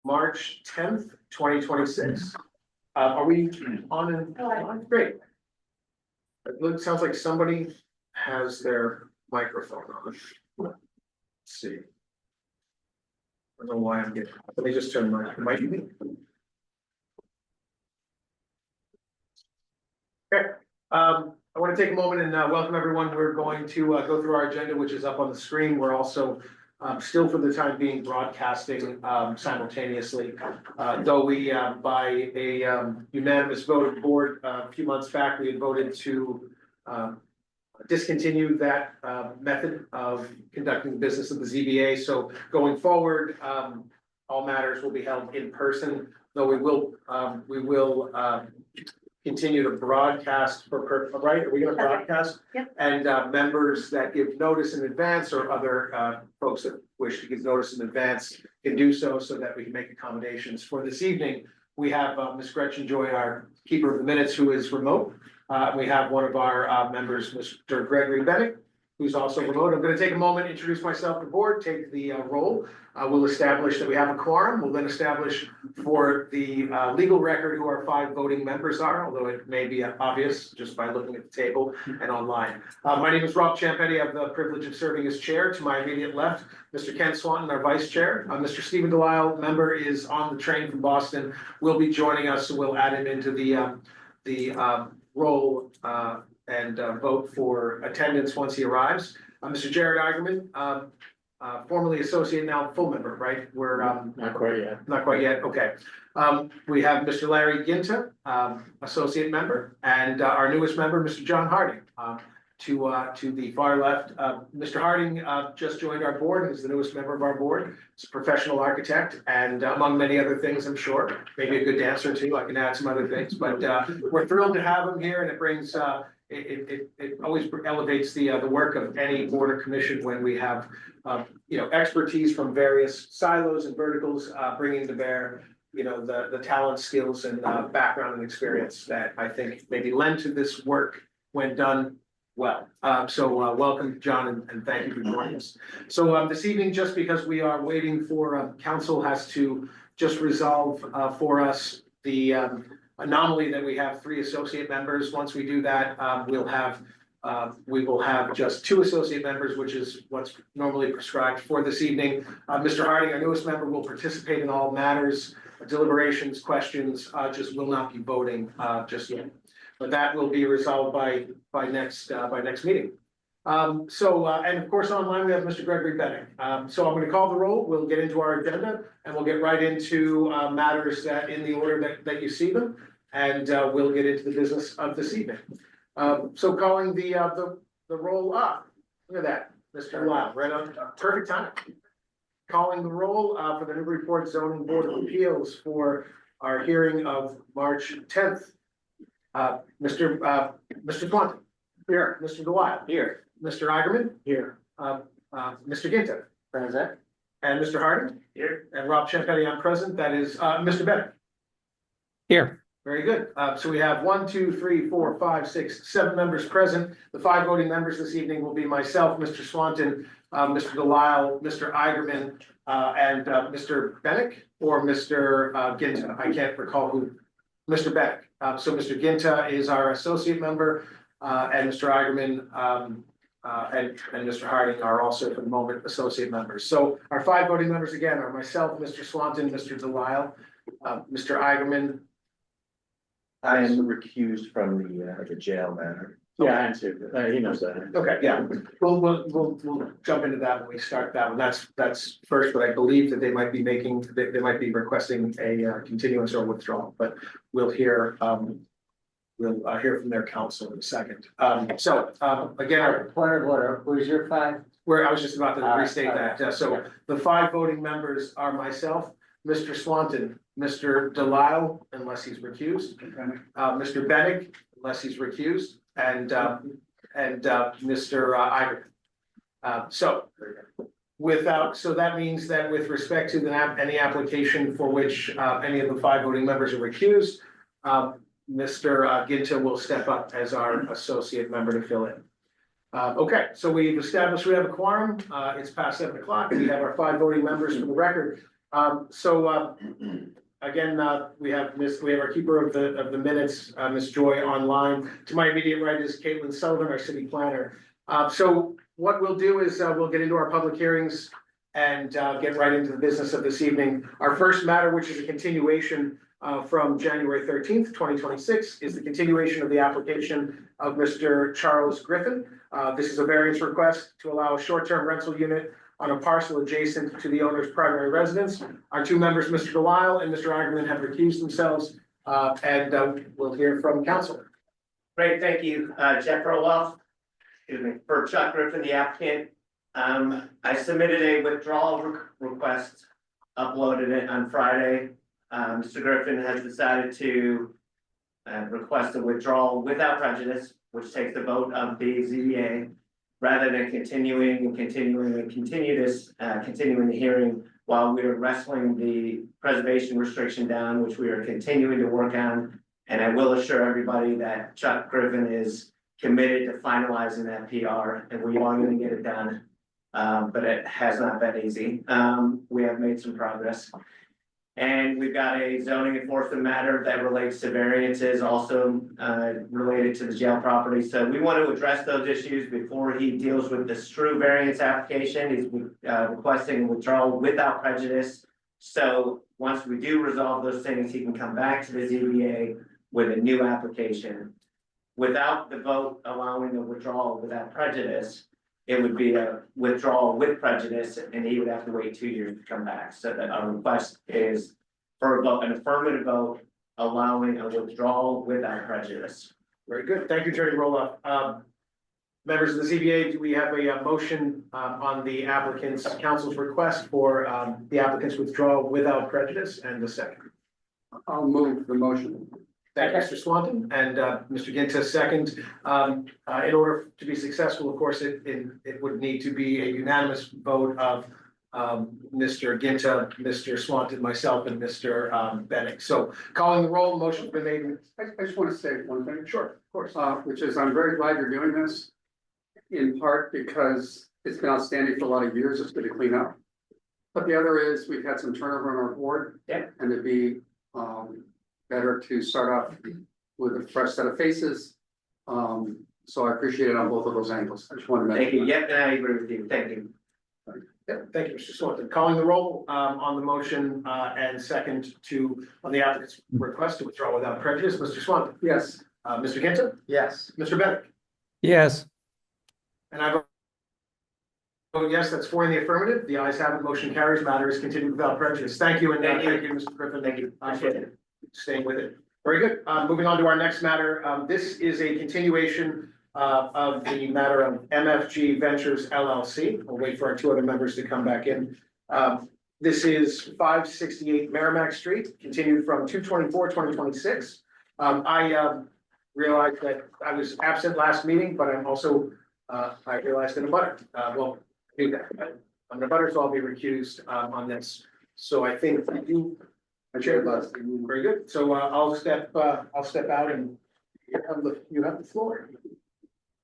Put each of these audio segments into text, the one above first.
March 10th, 2026. Are we on and great? Sounds like somebody has their microphone on. Let's see. I don't know why I'm getting, let me just turn my mic. Okay, I want to take a moment and welcome everyone. We're going to go through our agenda, which is up on the screen. We're also still for the time being broadcasting simultaneously, though we by a unanimous vote of the board a few months back, we had voted to discontinue that method of conducting business of the ZBA. So going forward, all matters will be held in person, though we will continue to broadcast right? Are we going to broadcast? Yep. And members that give notice in advance or other folks that wish to give notice in advance can do so that we can make accommodations. For this evening, we have Ms. Gretchen Joy, our keeper of the minutes, who is remote. We have one of our members, Mr. Gregory Bennett, who's also remote. I'm going to take a moment, introduce myself to the board, take the roll. We'll establish that we have a quorum. We'll then establish for the legal record who our 5 voting members are, although it may be obvious just by looking at the table and online. My name is Rob Champetti. I have the privilege of serving as chair. To my immediate left, Mr. Ken Swanton, our vice chair. Mr. Stephen Delisle, member, is on the train from Boston, will be joining us, so we'll add him into the roll and vote for attendance once he arrives. Mr. Jared Eigenman, formerly associate, now full member, right? We're Not quite yet. not quite yet. Okay. We have Mr. Larry Ginta, associate member, and our newest member, Mr. John Harding. To the far left, Mr. Harding just joined our board and is the newest member of our board. He's a professional architect and among many other things, I'm sure. Maybe a good dancer too. I can add some other things, but we're thrilled to have him here, and it brings it always elevates the work of any board or commission when we have expertise from various silos and verticals bringing to bear the talent, skills, and background and experience that I think maybe lend to this work when done well. Welcome, John, and thank you for joining us. So this evening, just because we are waiting for council has to just resolve for us the anomaly that we have 3 associate members. Once we do that, we will have just 2 associate members, which is what's normally prescribed for this evening. Mr. Harding, our newest member, will participate in all matters, deliberations, questions, just will not be voting just yet. But that will be resolved by next meeting. And of course online we have Mr. Gregory Bennett. So I'm going to call the roll. We'll get into our agenda and we'll get right into matters that in the order that you see them, and we'll get into the business of this evening. So calling the roll up. Look at that, Mr. Delisle, right on perfect time. Calling the roll for the Newburyport Zoning Board of Appeals for our hearing of March 10th. Mr. Swanton. Here. Mr. Delisle. Here. Mr. Eigenman. Here. Mr. Ginta. Present. And Mr. Harding. Here. And Rob Champetti, I'm present. That is Mr. Bennett. Here. Very good. So we have 1, 2, 3, 4, 5, 6, 7 members present. The 5 voting members this evening will be myself, Mr. Swanton, Mr. Delisle, Mr. Eigenman, and Mr. Bennett or Mr. Ginta. I can't recall who. Mr. Bennett. So Mr. Ginta is our associate member, and Mr. Eigenman and Mr. Harding are also for the moment associate members. So our 5 voting members again are myself, Mr. Swanton, Mr. Delisle, Mr. Eigenman. I am recused from the jail matter. Yeah, I answered. He knows that. Okay, yeah, we'll jump into that when we start that one. That's first, but I believe that they might be requesting a continuance or withdrawal, but we'll hear from their counsel in a second. Again, our Point of order, who's your 5? I was just about to restate that. So the 5 voting members are myself, Mr. Swanton, Mr. Delisle, unless he's recused, Mr. Bennett, unless he's recused, and Mr. Eigenman. So that means that with respect to any application for which any of the 5 voting members are recused, Mr. Ginta will step up as our associate member to fill in. Okay, so we've established we have a quorum. It's past 7 o'clock. We have our 5 voting members for the record. Again, we have our keeper of the minutes, Ms. Joy online. To my immediate right is Caitlin Sullivan, our city planner. So what we'll do is we'll get into our public hearings and get right into the business of this evening. Our first matter, which is a continuation from January 13th, 2026, is the continuation of the application of Mr. Charles Griffin. This is a variance request to allow a short-term rental unit on a parcel adjacent to the owner's primary residence. Our two members, Mr. Delisle and Mr. Eigenman, have recused themselves, and we'll hear from council. Great, thank you. Jeff Roloff, for Chuck Griffin, the applicant. I submitted a withdrawal request, uploaded it on Friday. Mr. Griffin has decided to request a withdrawal without prejudice, which takes the vote of the ZBA, rather than continuing the hearing while we are wrestling the preservation restriction down, which we are continuing to work on. And I will assure everybody that Chuck Griffin is committed to finalizing that PR, and we are going to get it done. But it has not been easy. We have made some progress. And we've got a zoning enforcement matter that relates to variances, also related to the jail property. So we want to address those issues before he deals with the STRU variance application. He's requesting withdrawal without prejudice. So once we do resolve those things, he can come back to the ZBA with a new application. Without the vote allowing the withdrawal without prejudice, it would be a withdrawal with prejudice, and he would have to wait 2 years to come back. So that our request is for a vote, an affirmative vote, allowing a withdrawal without prejudice. Very good. Thank you, Attorney Roloff. Members of the ZBA, do we have a motion on the applicant's council's request for the applicant's withdrawal without prejudice, and the second? I'll move the motion. Thank you, Mr. Swanton, and Mr. Ginta, second. In order to be successful, of course, it would need to be a unanimous vote of Mr. Ginta, Mr. Swanton, myself, and Mr. Bennett. So calling the roll, motion's been made. I just want to say one thing. Sure, of course. Which is I'm very glad you're doing this. In part because it's been outstanding for a lot of years. It's good to clean up. But the other is we've had some turnover on our board. Yeah. And it'd be better to start off with a fresh set of faces. So I appreciate it on both of those angles. I just wanted to Thank you. mention that. Yep, and I agree with you. Thank you. Thank you, Mr. Swanton. Calling the roll on the motion and second on the applicant's request to withdraw without prejudice, Mr. Swanton. Yes. Mr. Ginta, Yes. Mr. Bennett, Yes. and I vote yes, that's 4 in the affirmative. The ayes have it, motion carries, matter is continued without prejudice. Thank you, and Thank you. thank you, Mr. Griffin. Thank you. Appreciate it. Staying with it. Very good. Moving on to our next matter. This is a continuation of the matter of MFG Ventures LLC. We'll wait for our 2 other members to come back in. This is 568 Merrimack Street, continued from 2/24/2026. I realized that I was absent last meeting, but I'm also, I realized in a butter. Well, I'm in a butter, so I'll be recused on this. So I think you. Very good. So I'll step out and you have the floor.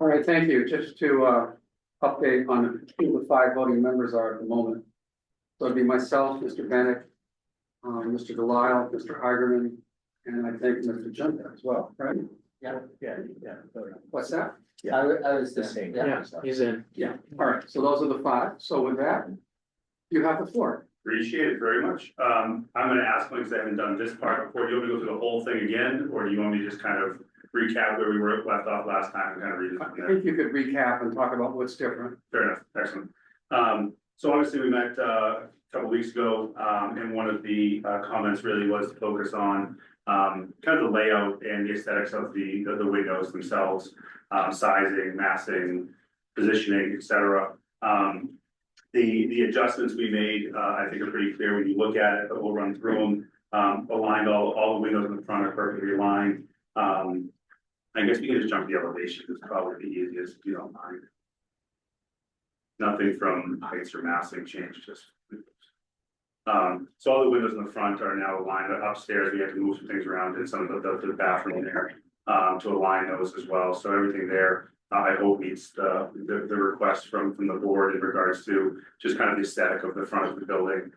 All right, thank you. Just to update on who the 5 voting members are at the moment. So it'd be myself, Mr. Bennett, Mr. Delisle, Mr. Hagerman, and I think Mr. Junta as well, right? Yeah. What's that? I was the same. Yeah, he's in. Yeah. All right, so those are the 5. So with that, you have the floor. Appreciate it very much. I'm gonna ask one because I haven't done this part before. Do you want me to go through the whole thing again, or do you want me to just kind of recap where we were left off last time and kind of read it I from there? think you could recap and talk about what's different. Fair enough, excellent. So obviously we met a couple weeks ago, and one of the comments really was to focus on kind of the layout and the aesthetics of the windows themselves, sizing, massing, positioning, etc. The adjustments we made, I think are pretty clear when you look at it, but we'll run through them. Aligned all the windows in the front are perfectly aligned. I guess we can just jump to the elevation, it's probably the easiest, if you don't mind. Nothing from heights or massing change, just. So all the windows in the front are now aligned. Upstairs, we had to move some things around in some of the bathroom there, to align those as well. So everything there, I hope meets the request from the board in regards to just kind of the aesthetic of the front of the building.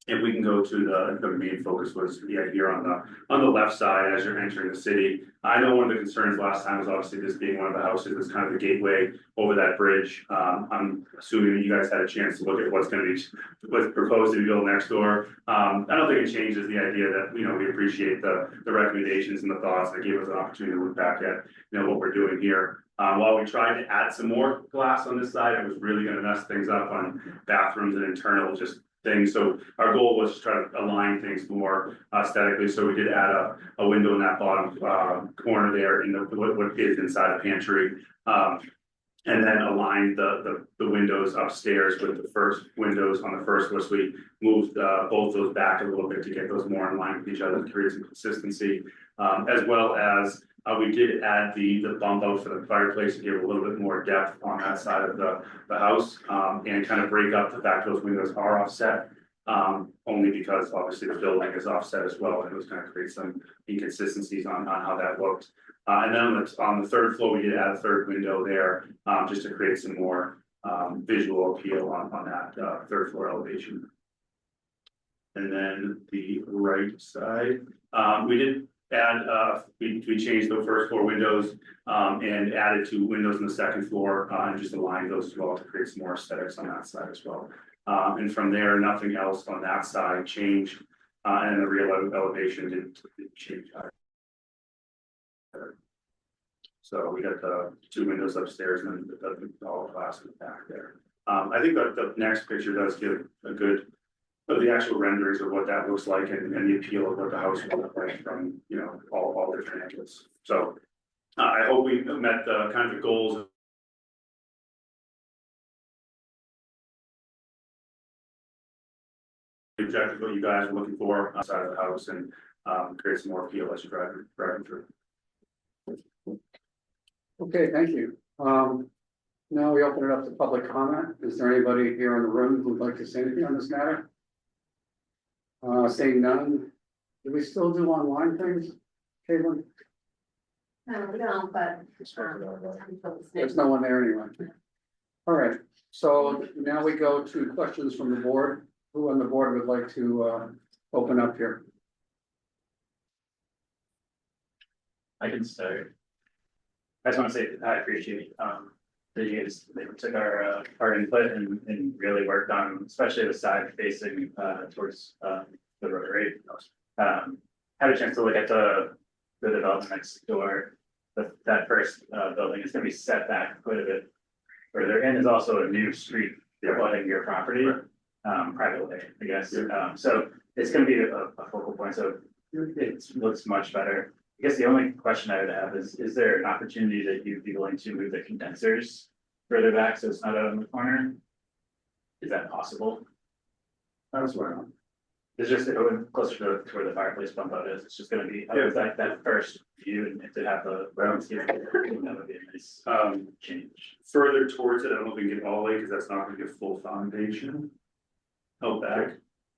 if we can go to the main focus was, yeah, here on the left side as you're entering the city. I know one of the concerns last time was obviously this being one of the houses that's kind of the gateway over that bridge. I'm assuming that you guys had a chance to look at what's proposed to be built next door. I don't think it changes the idea that, you know, we appreciate the recommendations and the thoughts that gave us an opportunity to look back at, you know, what we're doing here. While we tried to add some more glass on this side, it was really gonna mess things up on bathrooms and internal just things. So our goal was to try to align things more aesthetically. So we did add a window in that bottom corner there in what is inside the pantry. And then align the windows upstairs with the first windows on the first floor. So we moved both those back a little bit to get those more in line with each other, to create some consistency. As well as we did add the bump out for the fireplace to give a little bit more depth on that side of the house. And kind of break up the fact those windows are offset. Only because obviously the building is offset as well, and it was gonna create some inconsistencies on how that looked. And then on the third floor, we did add a third window there, just to create some more visual appeal on that third floor elevation. And then the right side, we did add, we changed the first floor windows and added 2 windows on the second floor and just aligned those as well to create some more aesthetics on that side as well. And from there, nothing else on that side changed, and the real elevation didn't change either. So we got the 2 windows upstairs and the all glass in the back there. I think that the next picture does give a good of the actual renderings of what that looks like and the appeal of what the house will look like from, you know, all different angles. So I hope we met the kind of the goals. Exactly what you guys are looking for outside of the house and create some more appeal as you driving through. Okay, thank you. Now we open it up to public comment. Is there anybody here in the room who'd like to say anything on this matter? Saying none, do we still do online things, Caitlin? No, we don't, but. There's no one there anyway. All right, so now we go to questions from the board. Who on the board would like to open up here? I can start. I just want to say that I appreciate that you guys took our input and really worked on, especially the side facing towards the road, right? Had a chance to look at the development next door. That first building is going to be set back quite a bit further, and is also a new street abutting your property, privately, I guess. So it's going to be a focal point. So it looks much better. I guess the only question I would have is there an opportunity that you'd be willing to move the condensers further back so it's not out in the corner? Is that possible? That's where It's just closer to where the fireplace bump out is. It's just gonna be, I was like that first view and to have the landscape, that would be a nice change. Further towards it, I don't know if we can get all the way because that's not gonna get full foundation. Out back,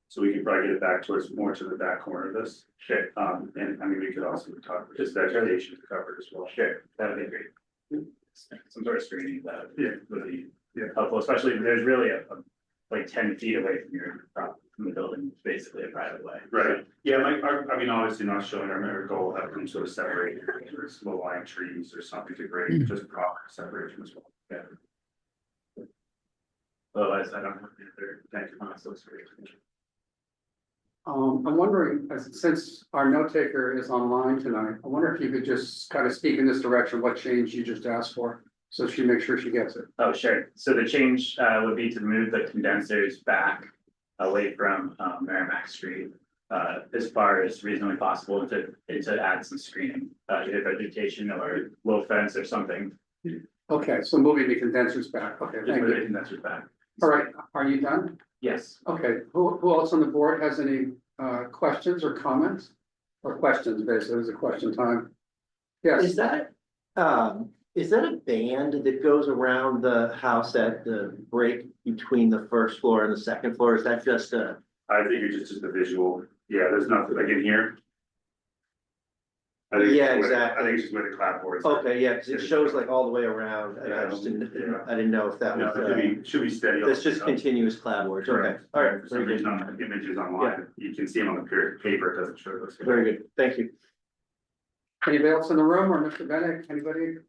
so we can probably get it back towards more to the back corner of this. Sure. And I mean, we could also talk just vegetation covered as well. Sure, that would be great. Some sort of screening that would be Yeah. helpful, especially there's really a like 10 feet away from your property, from the building, it's basically a private way. Right, yeah, like, I mean, obviously not showing our goal, have some sort of separate, or low lying trees or something to create just proper separation as well. Yeah. Otherwise, I don't have the other, Thank you. so it's great. I'm wondering, since our note taker is online tonight, I wonder if you could just kind of speak in this direction, what change you just asked for, so she makes sure she gets it. Oh, sure. So the change would be to move the condensers back away from Merrimack Street as far as reasonably possible to add some screening, either vegetation or low fence or something. Okay, so moving the condensers back. Okay, Just thank move the you. condensers back. All right, are you done? Yes. Okay, who else on the board has any questions or comments? Or questions, basically, it was a question time. Yes. Is that a band that goes around the house at the break between the first floor and the second floor? Is that just a? I think it's just a visual, yeah, there's nothing like in here. I think it's Yeah, where- exactly. I think it's just where the clapboards. Okay, yeah, because it shows like all the way around, and I just didn't, Yeah. I didn't know if that No, was, it should be steady. that's just continuous clapboards, okay, Correct. all right, For some very good, reason on the images online, you can see them on the paper, it doesn't show those. very good, thank you. Anybody else in the room or Mr. Bennett, anybody?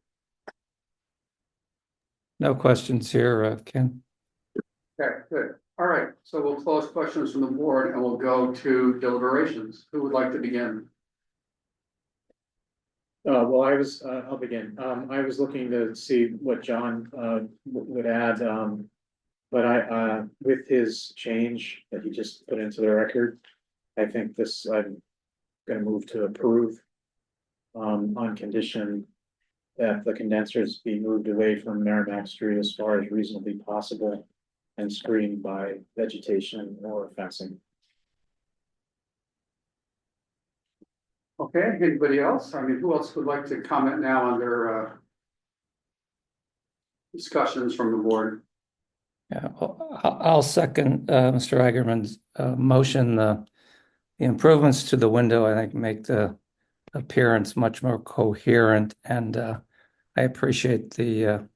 No questions here, Ken. Okay, good. All right, so we'll close questions from the board and we'll go to deliberations. Who would like to begin? Well, I'll begin. I was looking to see what John, would add, but with his change that he just put into the record, I think I'm gonna move to approve. On condition that the condensers be moved away from Merrimack Street as far as reasonably possible and screened by vegetation or fencing. Okay, anybody else? I mean, who else would like to comment now on their discussions from the board? Yeah, I'll second Mr. Eigenman's motion. The improvements to the window, I think, make the appearance much more coherent, and I appreciate the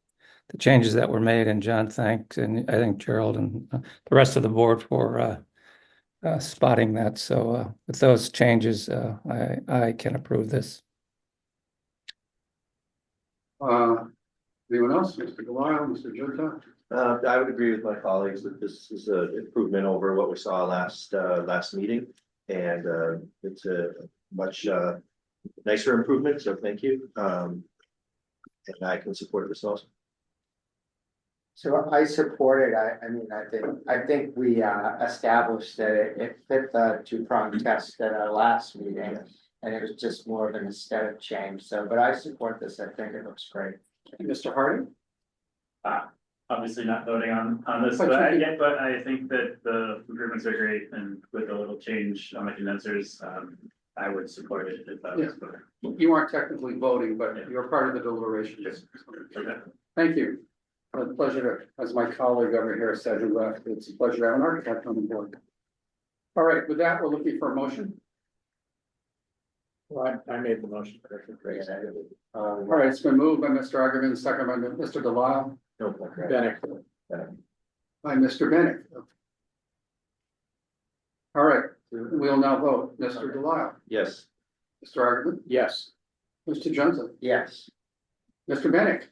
changes that were made. And John, thanks, and I think Gerald and the rest of the board for spotting that. So with those changes, I can approve this. Anyone else? Mr. Delisle, Mr. Junta? I would agree with my colleagues that this is an improvement over what we saw last meeting. And it's a much nicer improvement, so thank you. And I can support this also. So I support it. I think we established that it fit the two-pronged test at our last meeting. And it was just more of an aesthetic change. So, but I support this. I think it looks great. Mr. Harding? Obviously not voting on this, But but you but I think that the improvements are great, and with a little change on the condensers, I would support it if I was voting. You aren't technically voting, but you're part of the deliberations. Okay. Thank you. A pleasure to, as my colleague over here said, who left, it's a pleasure to have an architect on the board. All right, with that, we're looking for a motion. Well, I made the motion. All right, it's been moved by Mr. Argerman, second by Mr. Delisle, Bennett. by Mr. Bennett. All right, we'll now vote. Mr. Delisle, Yes. Mr. Argerman, Yes. Mr. Johnson, Yes. Mr. Bennett,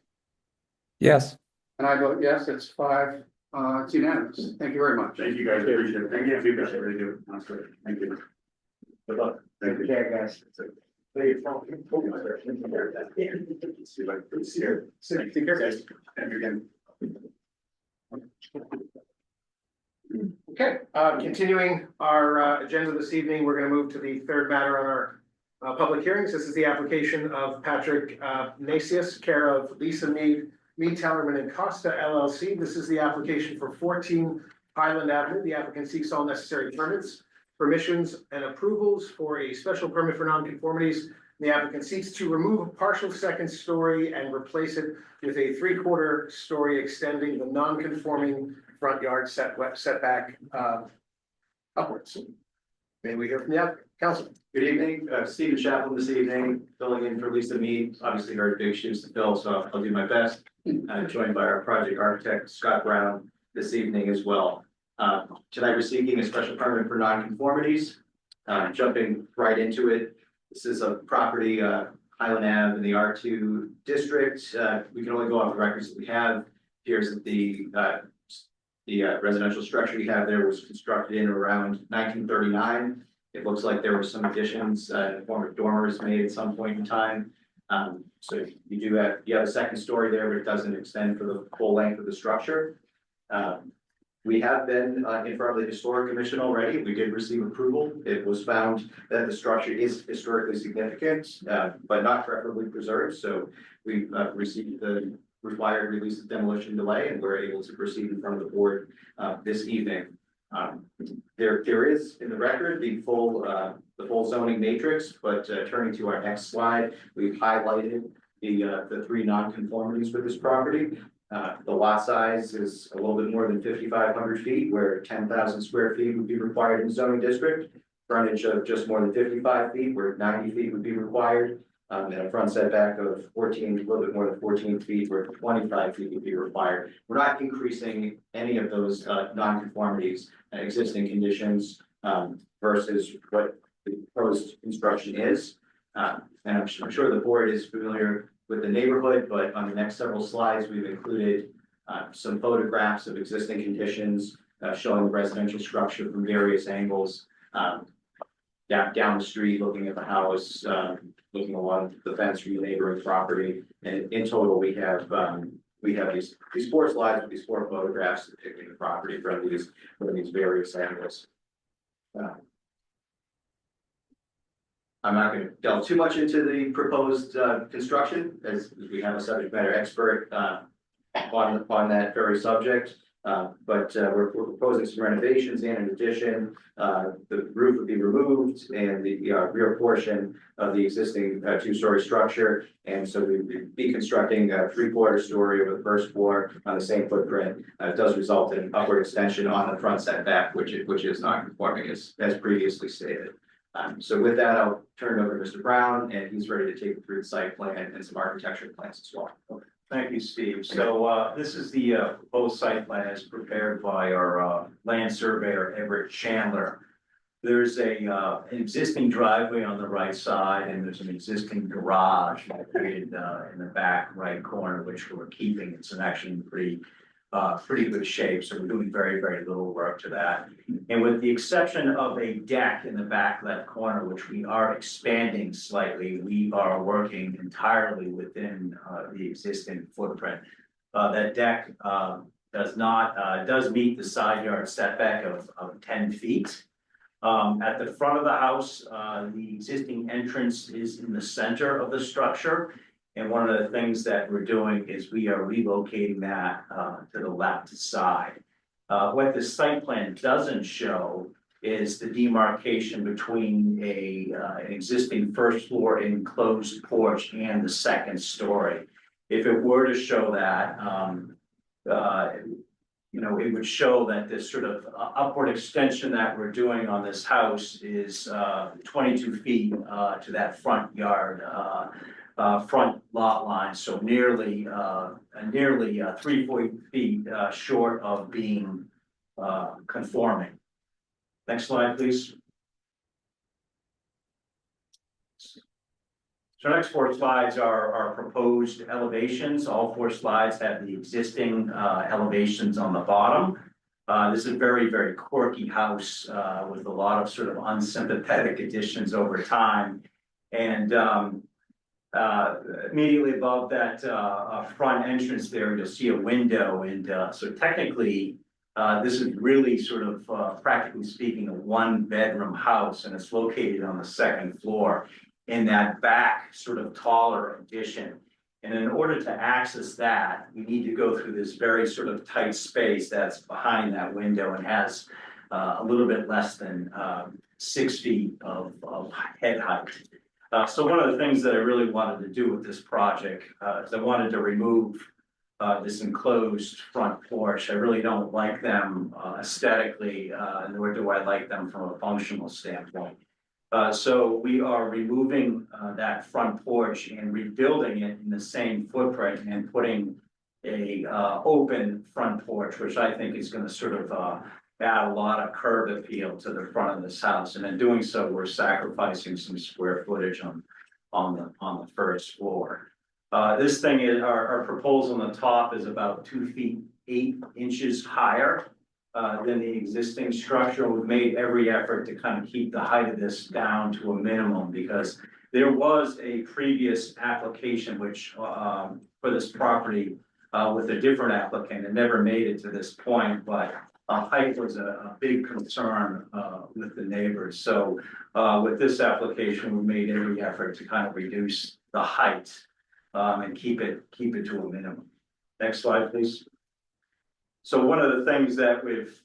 Yes. and I vote yes, it's 5, it's unanimous. Thank you very much. Thank you guys, appreciate it. Thank you, you guys, really do. That's great. Thank you. Good luck. Thank you. Okay, guys. See if I can see here. Take care, guys. Thank you again. Okay, continuing our agenda this evening, we're gonna move to the third matter on our public hearings. This is the application of Patrick Nasius, care of Lisa Mead, Tellerman and Costa LLC. This is the application for 14 Highland Avenue. The applicant seeks all necessary permits, permissions, and approvals for a special permit for nonconformities. The applicant seeks to remove a partial second story and replace it with a 3/4 story extending the non-conforming front yard setback upwards. May we hear from the applicant? Council. Good evening, Stephen Chaplin this evening, filling in for Lisa Mead, obviously very big shoes to fill, so I'll do my best. Joined by our project architect, Scott Brown, this evening as well. Tonight we're seeking a special permit for nonconformities. Jumping right into it, this is a property, Highland Ave in the R2 district. We can only go off the records that we have. Here's that the residential structure we have there was constructed in around 1939. It looks like there were some additions in the form of dormers made at some point in time. So you have a second story there, but it doesn't extend for the full length of the structure. We have been in front of the Historic Commission already. We did receive approval. It was found that the structure is historically significant, but not preferably preserved. So we received the required release of demolition delay, and we're able to proceed in front of the board this evening. There is in the record the full zoning matrix, but turning to our next slide, we've highlighted the 3 nonconformities with this property. The lot size is a little bit more than 5,500 feet, where 10,000 square feet would be required in the zoning district. frontage of just more than 55 feet, where 90 feet would be required. And a front setback of 14, a little bit more than 14 feet, where 25 feet would be required. We're not increasing any of those nonconformities and existing conditions versus what the proposed construction is. And I'm sure the board is familiar with the neighborhood, but on the next several slides, we've included some photographs of existing conditions showing the residential structure from various angles. Down the street, looking at the house, looking along the fence from the neighboring property. And in total, we have these 4 slides with these 4 photographs depicting the property from these various angles. I'm not going to delve too much into the proposed construction, as we have a subject matter expert on that very subject. But we're proposing some renovations and an addition. The roof would be removed and the rear portion of the existing 2-story structure. And so we'd be constructing a 3/4 story over the first floor on the same footprint. It does result in an upward extension on the front setback, which is not conforming as previously stated. So with that, I'll turn it over to Mr. Brown, and he's ready to take you through the site plan and some architectural plans as well. Thank you, Steve. So this is the proposed site plan as prepared by our land surveyor, Everett Chandler. There's an existing driveway on the right side, and there's an existing garage located in the back right corner, which we're keeping. It's actually in pretty good shape, so we're doing very, very little work to that. And with the exception of a deck in the back left corner, which we are expanding slightly, we are working entirely within the existing footprint. That deck does meet the side yard setback of 10 feet. At the front of the house, the existing entrance is in the center of the structure. And one of the things that we're doing is we are relocating that to the left side. What the site plan doesn't show is the demarcation between an existing first floor enclosed porch and the second story. If it were to show that, it would show that this sort of upward extension that we're doing on this house is 22 feet to that front yard. Front lot line, so nearly 3 feet short of being conforming. Next slide, please. So next 4 slides are our proposed elevations. All 4 slides have the existing elevations on the bottom. This is a very, very quirky house with a lot of sort of unsympathetic additions over time. And immediately above that front entrance there, you'll see a window. And so technically, this is really sort of, practically speaking, a 1-bedroom house, and it's located on the 2nd floor in that back sort of taller addition. And in order to access that, you need to go through this very sort of tight space that's behind that window and has a little bit less than 6 feet of head height. So one of the things that I really wanted to do with this project is I wanted to remove this enclosed front porch. I really don't like them aesthetically, nor do I like them from a functional standpoint. So we are removing that front porch and rebuilding it in the same footprint and putting a open front porch, which I think is going to sort of add a lot of curb appeal to the front of this house. And in doing so, we're sacrificing some square footage on the first floor. This thing is our proposal on the top is about 2 feet 8 inches higher than the existing structure. We've made every effort to kind of keep the height of this down to a minimum, because there was a previous application which for this property with a different applicant. It never made it to this point, but height was a big concern with the neighbors. So with this application, we made every effort to kind of reduce the height and keep it to a minimum. Next slide, please. So one of the things that we've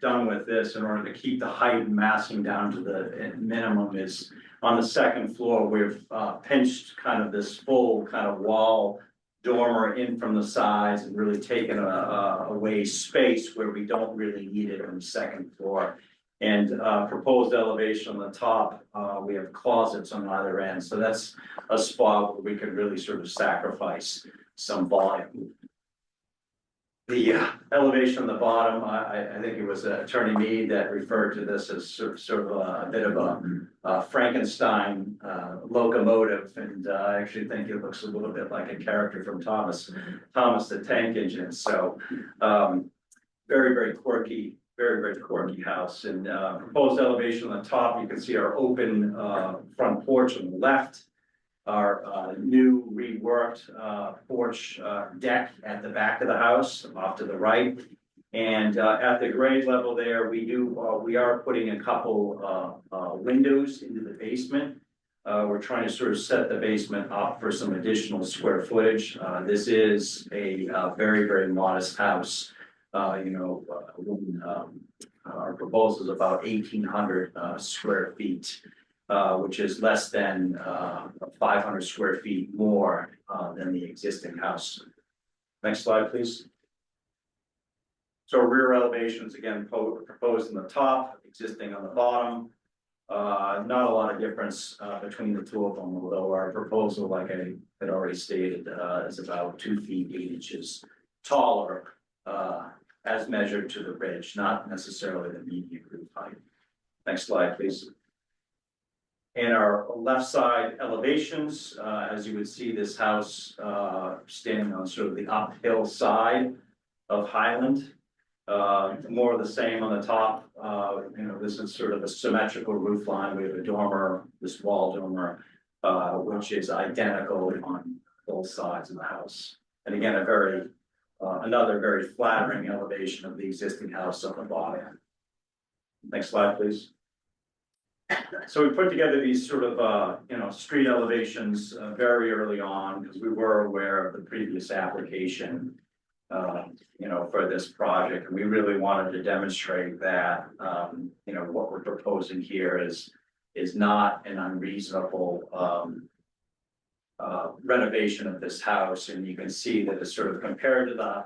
done with this in order to keep the height and massing down to the minimum is on the 2nd floor, we've pinched kind of this full kind of wall dormer in from the sides and really taken away space where we don't really need it on the 2nd floor. And proposed elevation on the top, we have closets on either end, so that's a spot where we could really sort of sacrifice some volume. The elevation on the bottom, I think it was Attorney Mead that referred to this as sort of a bit of a Frankenstein locomotive, and I actually think it looks a little bit like a character from Thomas the Tank Engine. So very, very quirky. Very quirky house, and proposed elevation on the top, you can see our open front porch on the left. Our new reworked porch deck at the back of the house, off to the right. And at the grade level there, we are putting a couple windows into the basement. We're trying to sort of set the basement up for some additional square footage. This is a very modest house. Our proposal is about 1,800 square feet, which is less than 500 square feet more than the existing house. Next slide, please. So rear elevations, again, proposed in the top, existing on the bottom. Not a lot of difference between the two of them, although our proposal, like I had already stated, is about 2 feet 8 inches taller as measured to the ridge, not necessarily the median roof height. Next slide, please. And our left side elevations, as you would see this house standing on sort of the uphill side of Highland. More of the same on the top. This is sort of a symmetrical roof line. We have a dormer, this wall dormer, which is identical on both sides of the house. And again, another very flattering elevation of the existing house on the bottom. Next slide, please. So we put together these sort of, street elevations very early on because we were aware of the previous application, for this project. And we really wanted to demonstrate that, what we're proposing here is not an unreasonable renovation of this house. And you can see that it's sort of compared to the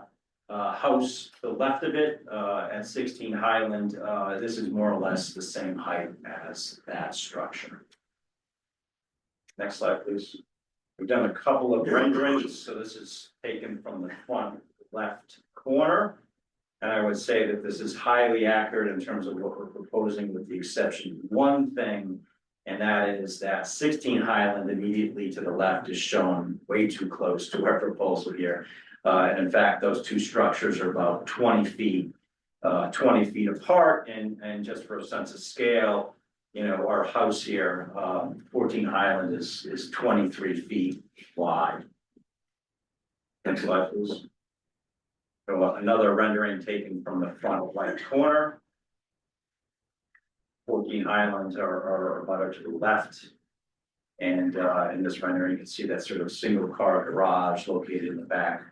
house to the left of it at 16 Highland. This is more or less the same height as that structure. Next slide, please. We've done a couple of renderings. So this is taken from the front left corner. And I would say that this is highly accurate in terms of what we're proposing, with the exception of one thing. And that is that 16 Highland immediately to the left is shown way too close to our proposal here. And in fact, those two structures are about 20 feet apart. And just for a sense of scale, our house here, 14 Highland is 23 feet wide. Next slide, please. So another rendering taken from the front right corner. 14 Highlands are about to the left. And in this rendering, you can see that sort of single car garage located in the back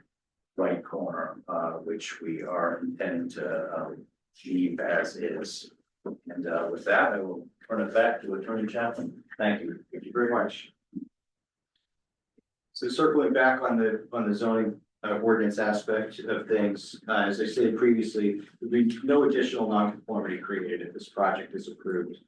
right corner, which we are intending to leave as is. And with that, I will turn it back to Attorney Chaplin. Thank you. Thank you very much. So circling back on the zoning ordinance aspect of things, as I stated previously, there'll be no additional nonconformity created if this project is approved.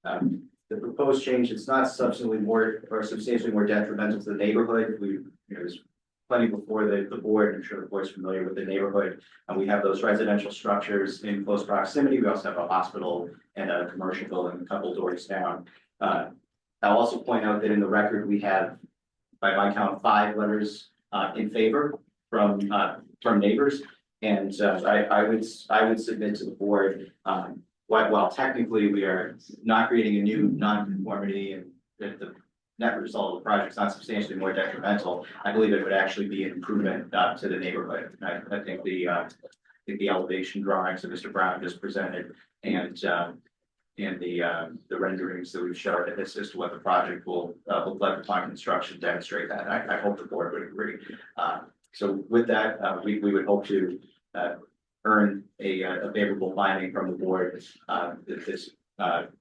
The proposed change, it's not substantially more or substantially more detrimental to the neighborhood. There's plenty before the board. I'm sure the board's familiar with the neighborhood. And we have those residential structures in close proximity. We also have a hospital and a commercial building a couple doors down. I'll also point out that in the record, we have, by my count, 5 letters in favor from neighbors. And I would submit to the board, while technically we are not creating a new nonconformity, and the net result of the project is not substantially more detrimental, I believe it would actually be an improvement to the neighborhood. I think the elevation drawings that Mr. Brown just presented and the renderings that we've showed as to what the project will look like upon construction demonstrate that. I hope the board would agree. So with that, we would hope to earn a favorable finding from the board that this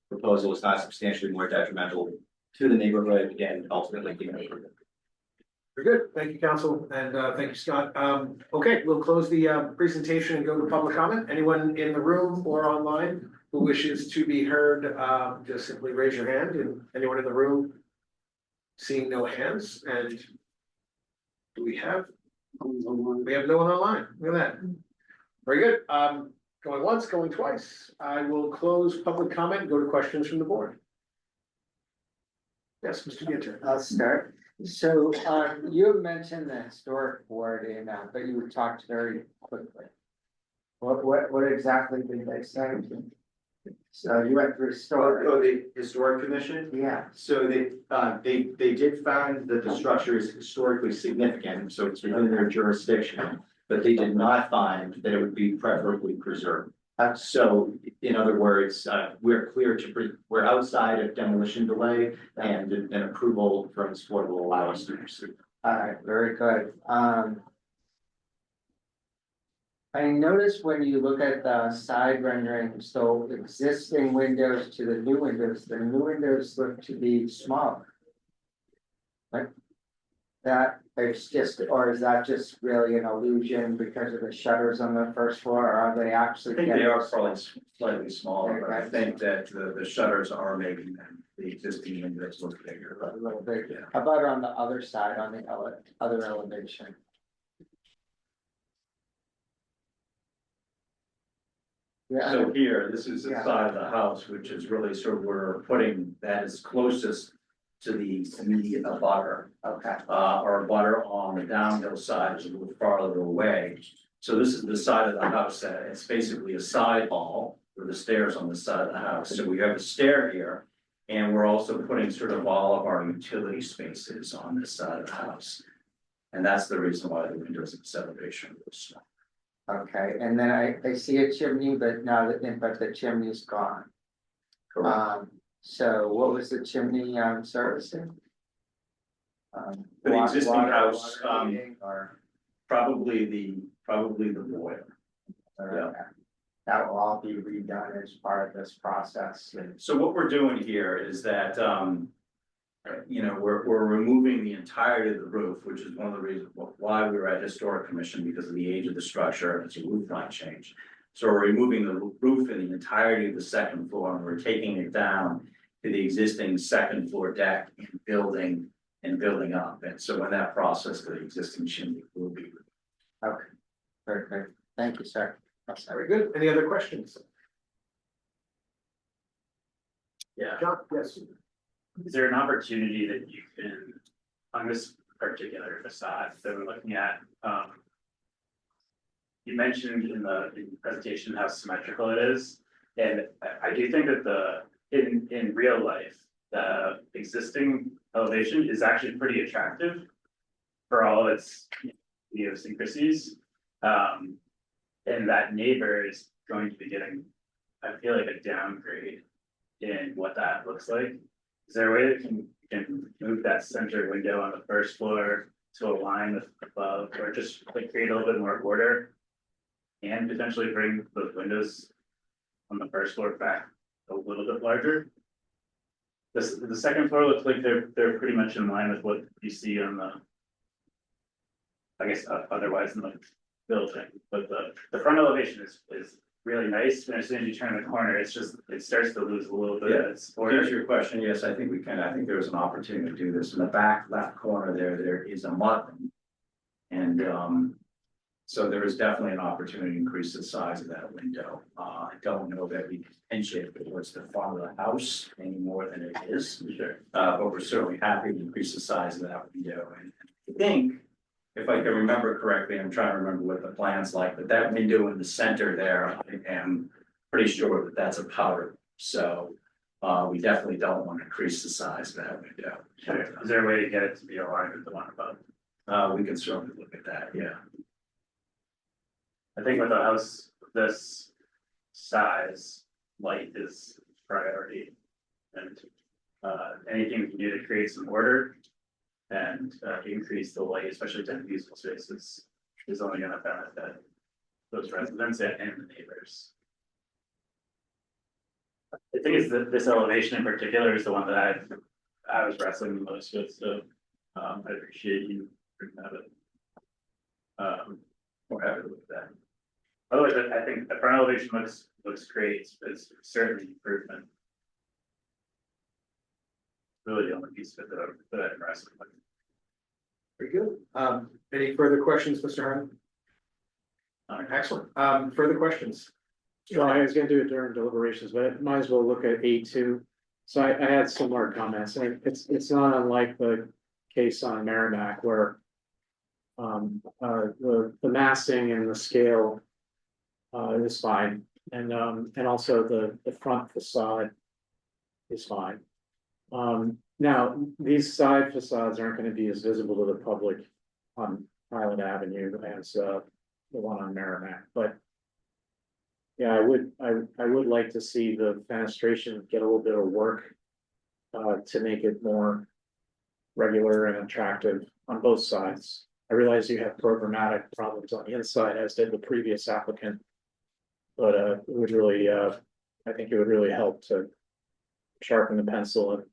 proposal is not substantially more detrimental to the neighborhood and ultimately the neighborhood. Very good. Thank you, counsel, and thank you, Scott. Okay, we'll close the presentation and go to public comment. Anyone in the room or online who wishes to be heard, just simply raise your hand, and anyone in the room? Seeing no hands, and do we have no one online, look at that. Very good, going once, going twice, I will close public comment and go to questions from the board. Yes, Mr. Ginter. I'll start. So, you have mentioned the historic board but you talked very quickly. What exactly did they say? So you went through historic, the historic commission? yeah, So they did find that the structure is historically significant, so it's within their jurisdiction. But they did not find that it would be preferably preserved. So in other words, we're clear we're outside of demolition delay and an approval from this board will allow us to pursue. all right, very good. I noticed when you look at the side rendering, so existing windows to the new windows look to be smaller. Like that, it's just, or is that just really an illusion because of the shutters on the first floor, or are they actually? I think they getting- are probably slightly smaller, but I think that the shutters are making them, the existing windows look bigger. A little bit. Yeah. How about on the other side, on the other elevation? Yeah, So here, this is the Yeah. side of the house, which is really sort of where we're putting that is closest to the immediate abutter. okay, Our abutter on the downhill side is a little farther away. So this is the side of the house that it's basically a side hall with the stairs on the side of the house. So we have a stair here. And we're also putting sort of all of our utility spaces on this side of the house. And that's the reason why the windows at this elevation was small. okay, and then I see a chimney, but now but the chimney's gone. So what was the chimney servicing? For the existing house, water heating, or, Probably the boiler. okay. That will all be redone as part of this process. So what we're doing here is that, we're removing the entirety of the roof, which is one of the reasons why we were at historic commission because of the age of the structure, it's a roof line change. So we're removing the roof in the entirety of the second floor and we're taking it down to the existing second floor deck and building up. And so in that process, the existing chimney will be. Okay, very good. Thank you, sir. Very good, any other questions? Yeah. John, yes. Is there an opportunity that you can, on this particular facade that we're looking at, you mentioned in the presentation how symmetrical it is, and I do think that in real life, the existing elevation is actually pretty attractive for all of its idiosyncrasies. And that neighbor is going to be getting, I feel like, a downgrade in what that looks like. Is there a way that can move that center window on the first floor to align with above, or just like create a little bit more order? And potentially bring those windows on the first floor back a little bit larger? The second floor looks like they're pretty much in line with what you see on the, I guess, otherwise in the building, but the front elevation is really nice, and as soon as you turn the corner, it starts to lose a little bit of its To order. answer your question, yes, I think I think there was an opportunity to do this. In the back left corner there is a mudroom. And so there is definitely an opportunity to increase the size of that window. I don't know that we can pinch it towards the front of the house any more than it is. Sure. But we're certainly happy to increase the size of that window. And I think, if I can remember correctly, I'm trying to remember what the plan's like, but that window in the center there, I am pretty sure that that's a powder. So we definitely don't want to increase the size of that window. Sure. Is there a way to get it to be aligned with the one above? We can certainly look at that, yeah. I think with a house this size, light is priority. And anything we can do to create some order and increase the light, especially to useful spaces, is only gonna benefit those residents and the neighbors. The thing is that this elevation in particular is the one that I was wrestling the most with, so I appreciate you bringing that up. We're happy with that. Otherwise, I think the front elevation looks looks great, it's certainly improvement. Really the only piece of it that I'm impressed with. Very good. Any further questions, Mr. Harding? Excellent. Further questions? Well, I was gonna do it during deliberations, but I might as well look at A2. So I had similar comments, and it's not unlike the case on Merrimack where the massing and the scale is fine, and also the front facade is fine. Now, these side facades aren't gonna be as visible to the public on Highland Avenue as the one on Merrimack, but yeah, I would like to see the fenestration get a little bit of work to make it more regular and attractive on both sides. I realize you have programmatic problems on the inside, as did the previous applicant. But it would really, I think it would really help to sharpen the pencil and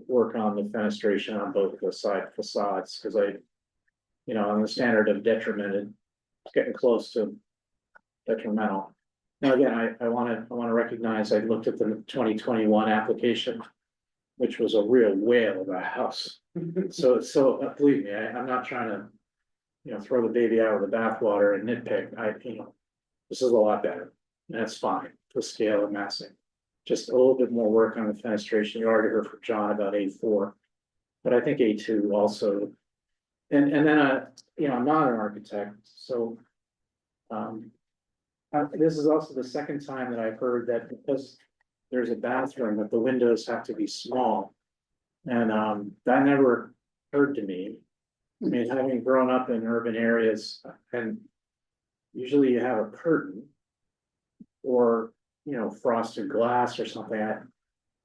work on the fenestration on both the side facades, because on the standard of detriment, it's getting close to detrimental. Now, again, I wanna recognize, I looked at the 2021 application, which was a real whale of a house. So believe me, I'm not trying to, throw the baby out with the bathwater and nitpick. This is a lot better. And that's fine, the scale and massing. Just a little bit more work on the fenestration. You already heard from John about A4. But I think A2 also, and then I'm not an architect, so this is also the second time that I've heard that because there's a bathroom, that the windows have to be small. And that never occurred to me. I mean, having grown up in urban areas, and usually you have a curtain or frosted glass or something.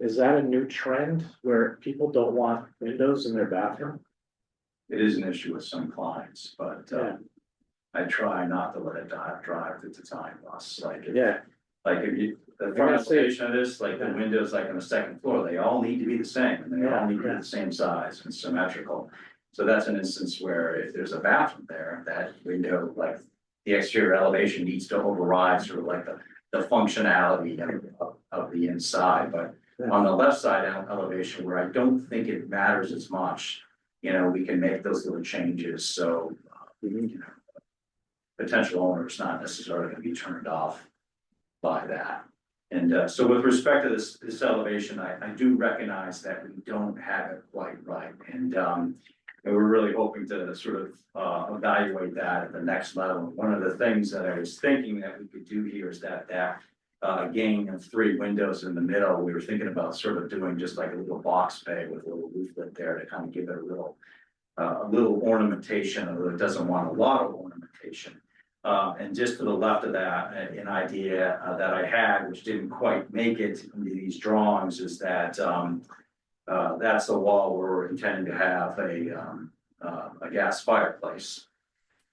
Is that a new trend where people don't want windows in their bathroom? It is an issue with some clients, but Yeah. I try not to let it drive at the time loss, Yeah. If you, the front elevation of this, like the windows like on the second floor, they all need to be the same, and they all need to be the same size and symmetrical. So that's an instance where if there's a bathroom there, that window, like the exterior elevation needs to override sort of like the functionality of the inside, but on the left side elevation where I don't think it matters as much, we can make those little changes, so, potential owners not necessarily gonna be turned off by that. And so with respect to this elevation, I do recognize that we don't have it quite right, and we're really hoping to sort of evaluate that at the next level. One of the things that I was thinking that we could do here is that gain of 3 windows in the middle, we were thinking about sort of doing just like a little box bay with a little rooflet there to kind of give it a little ornamentation, although it doesn't want a lot of ornamentation. And just to the left of that, an idea that I had, which didn't quite make it into these drawings, is that that's the wall where we're intending to have a gas fireplace.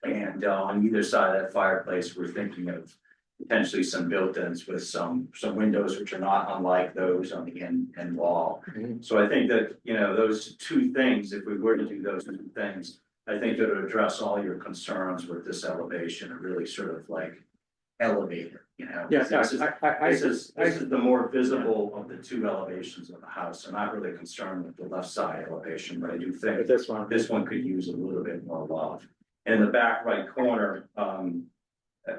And on either side of that fireplace, we're thinking of potentially some built-ins with some windows which are not unlike those on the end wall. So I think that, those 2 things, if we were to do those 2 things, I think that would address all your concerns with this elevation and really sort of like elevate it, Yes, This is the more visible of the 2 elevations of the house. I'm not really concerned with the left side elevation, but I do think this one could use a little bit more love. And in the back right corner,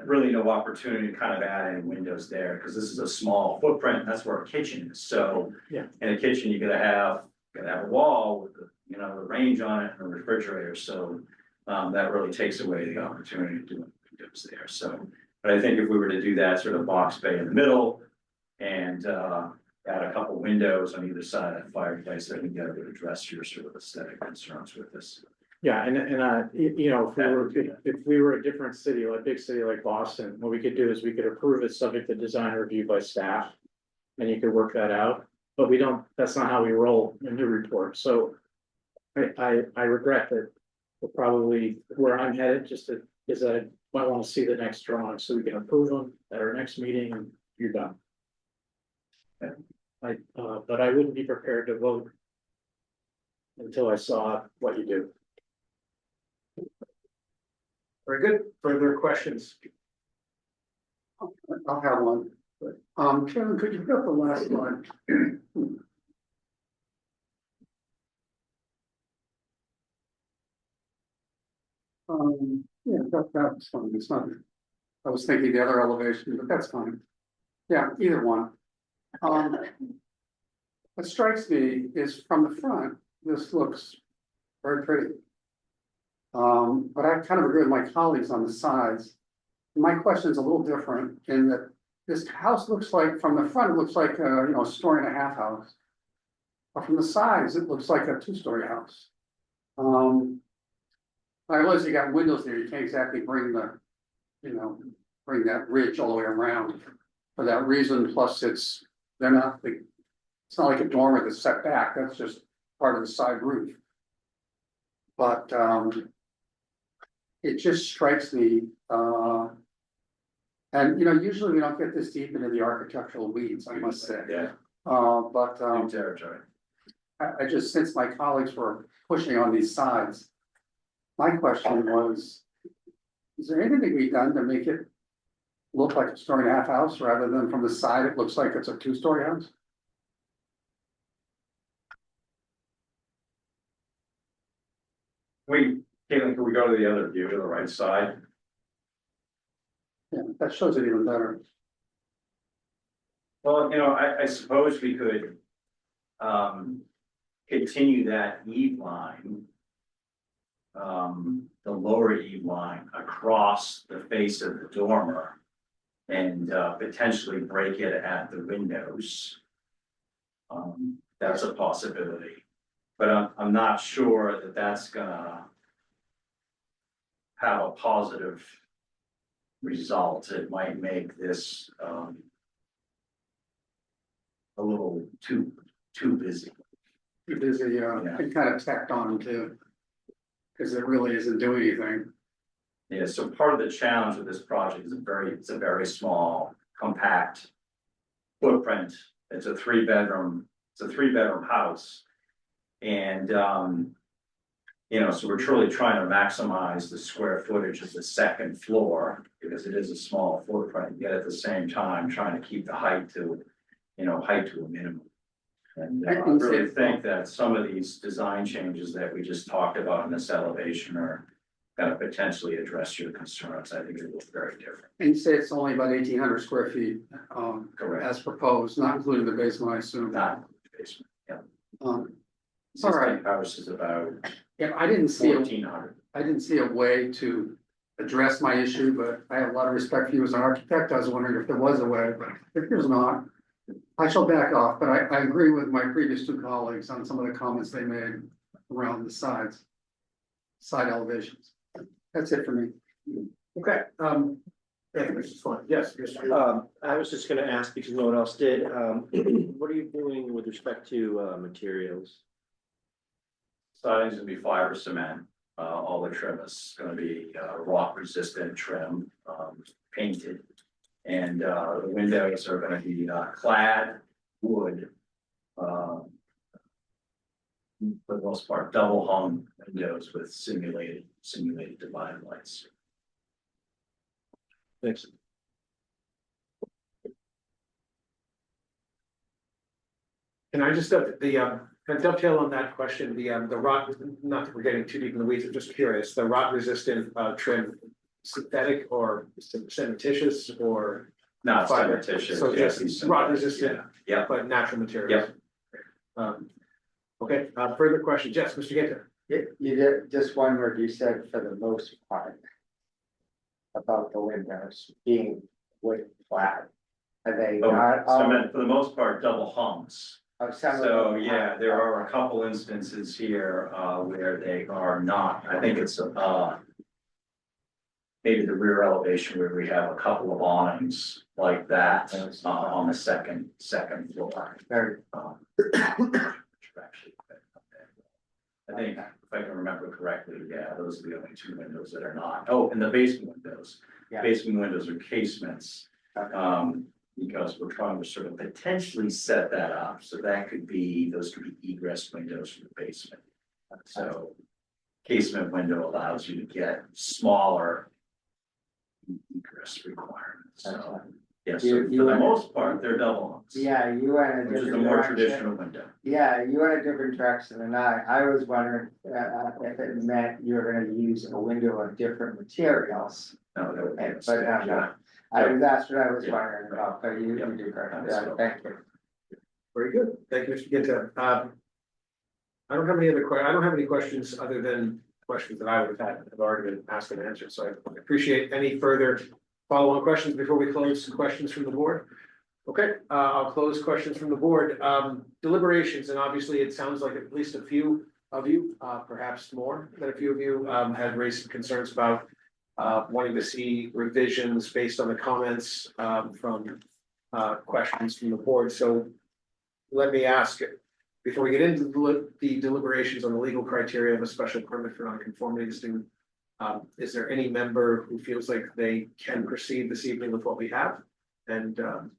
really no opportunity to kind of add any windows there, because this is a small footprint, that's where a kitchen is. So in a kitchen, you're gonna have a wall with the range on it and a refrigerator, so that really takes away the opportunity to do windows there. So, but I think if we were to do that sort of box bay in the middle and add a couple windows on either side of that fireplace, I think that would address your sort of aesthetic concerns with this. Yeah, and if we were a different city, like big city like Boston, what we could do is we could approve it subject to design review by staff. And you could work that out, but we don't, that's not how we roll in Newburyport. So I regret that we're probably where I'm headed, is that I might want to see the next drawing so we can approve them at our next meeting and you're done. But I wouldn't be prepared to vote until I saw what you do. Very good. Further questions? I'll have one, but, Kevin, could you put up the last one? Yeah, that's fine, it's not, I was thinking the other elevation, but that's fine. Yeah, either one. What strikes me is from the front, this looks very pretty. But I kind of agree with my colleagues on the sides. My question is a little different in that this house looks like, from the front, it looks like a, you know, a story and a half house. But from the sides, it looks like a two-story house. I realize you got windows there, you can't exactly bring the, you know, bring that ridge all the way around. For that reason, plus it's, they're not, it's not like a dormer that's set back, that's just part of the side roof. But, it just strikes me, and you know, usually we don't get this deep into the architectural weeds, I must say. Yeah. But, New territory. I just, since my colleagues were pushing on these sides. My question was, is there anything that can be done to make it look like a story and a half house rather than from the side, it looks like it's a two-story house? Caitlin, can we go to the other view to the right side? Yeah, that shows it even better. Well, you know, I suppose we could continue that eve line. The lower eve line across the face of the dormer. And potentially break it at the windows. That's a possibility. But I'm not sure that that's gonna have a positive result. It might make this a little too busy. It is and kind of tacked on too. Because it really isn't doing anything. Yeah, so part of the challenge with this project is it's a very small, compact footprint. It's a three bedroom house. And you know, so we're truly trying to maximize the square footage of the second floor because it is a small footprint, yet at the same time trying to keep the height to a minimum. And I really think that some of these design changes that we just talked about in this elevation are gonna potentially address your concerns. I think it will be very different. And you say it's only about 1,800 square feet, Correct. as proposed, not including the basement, I assume. Not the basement, yeah. All right. House is about Yeah, I didn't see 1,400. I didn't see a way to address my issue, but I have a lot of respect for you as an architect. I was wondering if there was a way, but if there's not, I shall back off. But I agree with my previous two colleagues on some of the comments they made around the side elevations. That's it for me. Okay, yeah, Mr. Swan, yes, Mr. I was just gonna ask because no one else did, what are you doing with respect to materials? Siding's gonna be fiber cement. All the trim is gonna be rock resistant trim, painted. And the windows are gonna be clad wood. For the most part, double hung windows with simulated dividing lights. Thanks. Can I just dovetail on that question, the rock, not that we're getting too deep in the weeds, I'm just curious, the rock resistant trim, synthetic or cementitious or? Not fiber? cementitious. So yeah, just rock resistant, Yeah. but natural materials. Okay, further questions, yes, Mr. Gator. You did, just one word you said for the most part. About the windows being wood flat. Are they not all? Cement, for the most part, double hungs. Some of So, them yeah, there are a couple instances here, where they are not, I think it's, maybe the rear elevation where we have a couple of awnings like that, on the second floor. Very. Actually, I think, if I can remember correctly, yeah, those are the only two windows that are not. Oh, and the basement windows. Yeah. Basement windows are casements. Because we're trying to sort of potentially set that up, so those could be egress windows from the basement. So casement window allows you to get smaller egress requirements, so. Yes, You- so you for the went- most part, they're double hungs. Yeah, you went a Which is the different more direction. traditional window. Yeah, you went a different direction than I was wondering, if it meant you're gonna use a window of different materials. No, that would be a But, mistake, no, yeah. that's what I was Yeah. wondering about, but you Yeah. do correct, That's all. thank you. Very good. Thank you, Mr. Ginta. I don't have any other I don't have any questions other than questions that I would have had, have already been asked and answered. So I appreciate any further follow-on questions before we close some questions from the board. Okay, I'll close questions from the board. Deliberations, and obviously it sounds like at least a few of you, perhaps more than a few of you, had raised some concerns about wanting to see revisions based on the comments from questions from the board. So let me ask, before we get into the deliberations on the legal criteria of a special permit for non-conformity listing, is there any member who feels like they can proceed this evening with what we have? And in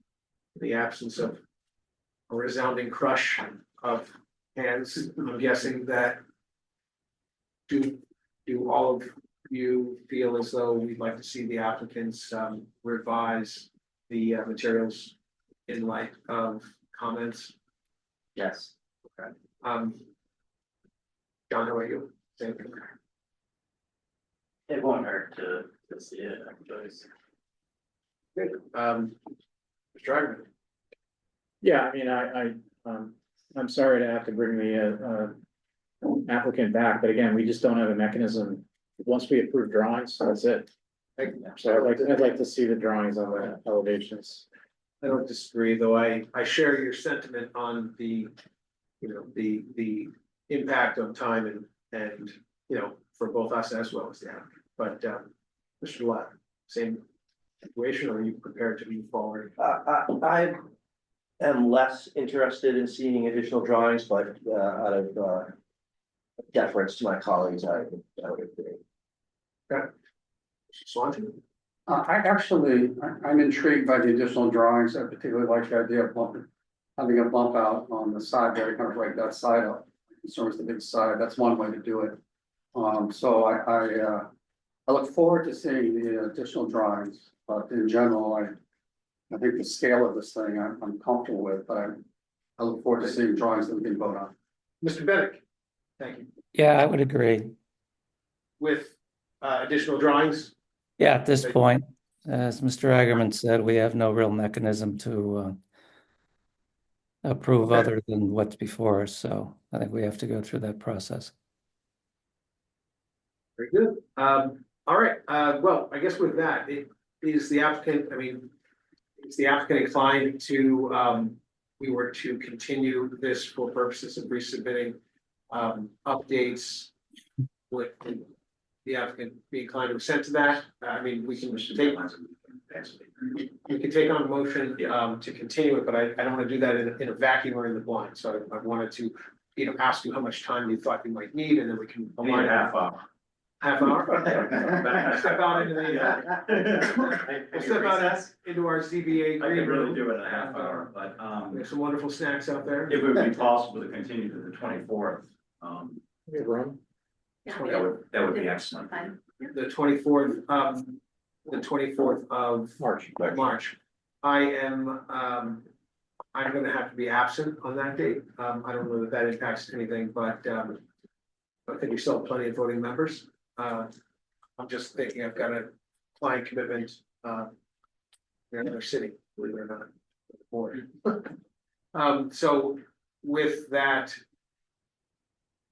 the absence of a resounding crush of hands, I'm guessing that do all of you feel as though we'd like to see the applicants revise the materials in light of comments? Yes. John, how about you? Same. It won't hurt to see it, I suppose. Good. Mr. Agnew. Yeah, I mean, I'm sorry to have to bring the applicant back, but again, we just don't have a mechanism. Once we approve drawings, that's it. So I'd like to see the drawings on the elevations. I don't disagree, though I share your sentiment on the, you know, the impact on time and, you know, for both us as well as the applicant. But, Mr. Latt, same situation, or are you prepared to move forward? I am less interested in seeing additional drawings, but out of deference to my colleagues, I would agree. Mr. Swanton? I'm intrigued by the additional drawings. I particularly like the idea of having a bump out on the side there, kind of like that side up. Concerns the big side. That's one way to do it. So I look forward to seeing the additional drawings, but in general, I think the scale of this thing I'm comfortable with, but I look forward to seeing drawings that we can vote on. Mr. Bennett? Thank you. Yeah, I would agree. With additional drawings? Yeah, at this point, as Mr. Agerman said, we have no real mechanism to approve Okay. other than what's before us, so I think we have to go through that process. Very good. All right, well, I guess with that, is the applicant, is the applicant inclined to, we were to continue this for purposes of resubmitting updates with the applicant be inclined to consent to that? We can take on a motion to continue it, but I don't want to do that in a vacuum or in the blind. So I wanted to, ask you how much time you thought you might need, and then we can align. Half hour. Half hour? Step out into the, we'll step out into our ZBA I green could really room. do it in a half hour, but, We have some wonderful snacks out there. if it would be possible to continue to the 24th, We have room. Yeah, that would be excellent. fine. The 24th of March. I am, I'm gonna have to be absent on that date. I don't know that impacts anything, but, I think we still have plenty of voting members. I'm just thinking I've got a client commitment, in another city, believe it or not. Board. So with that,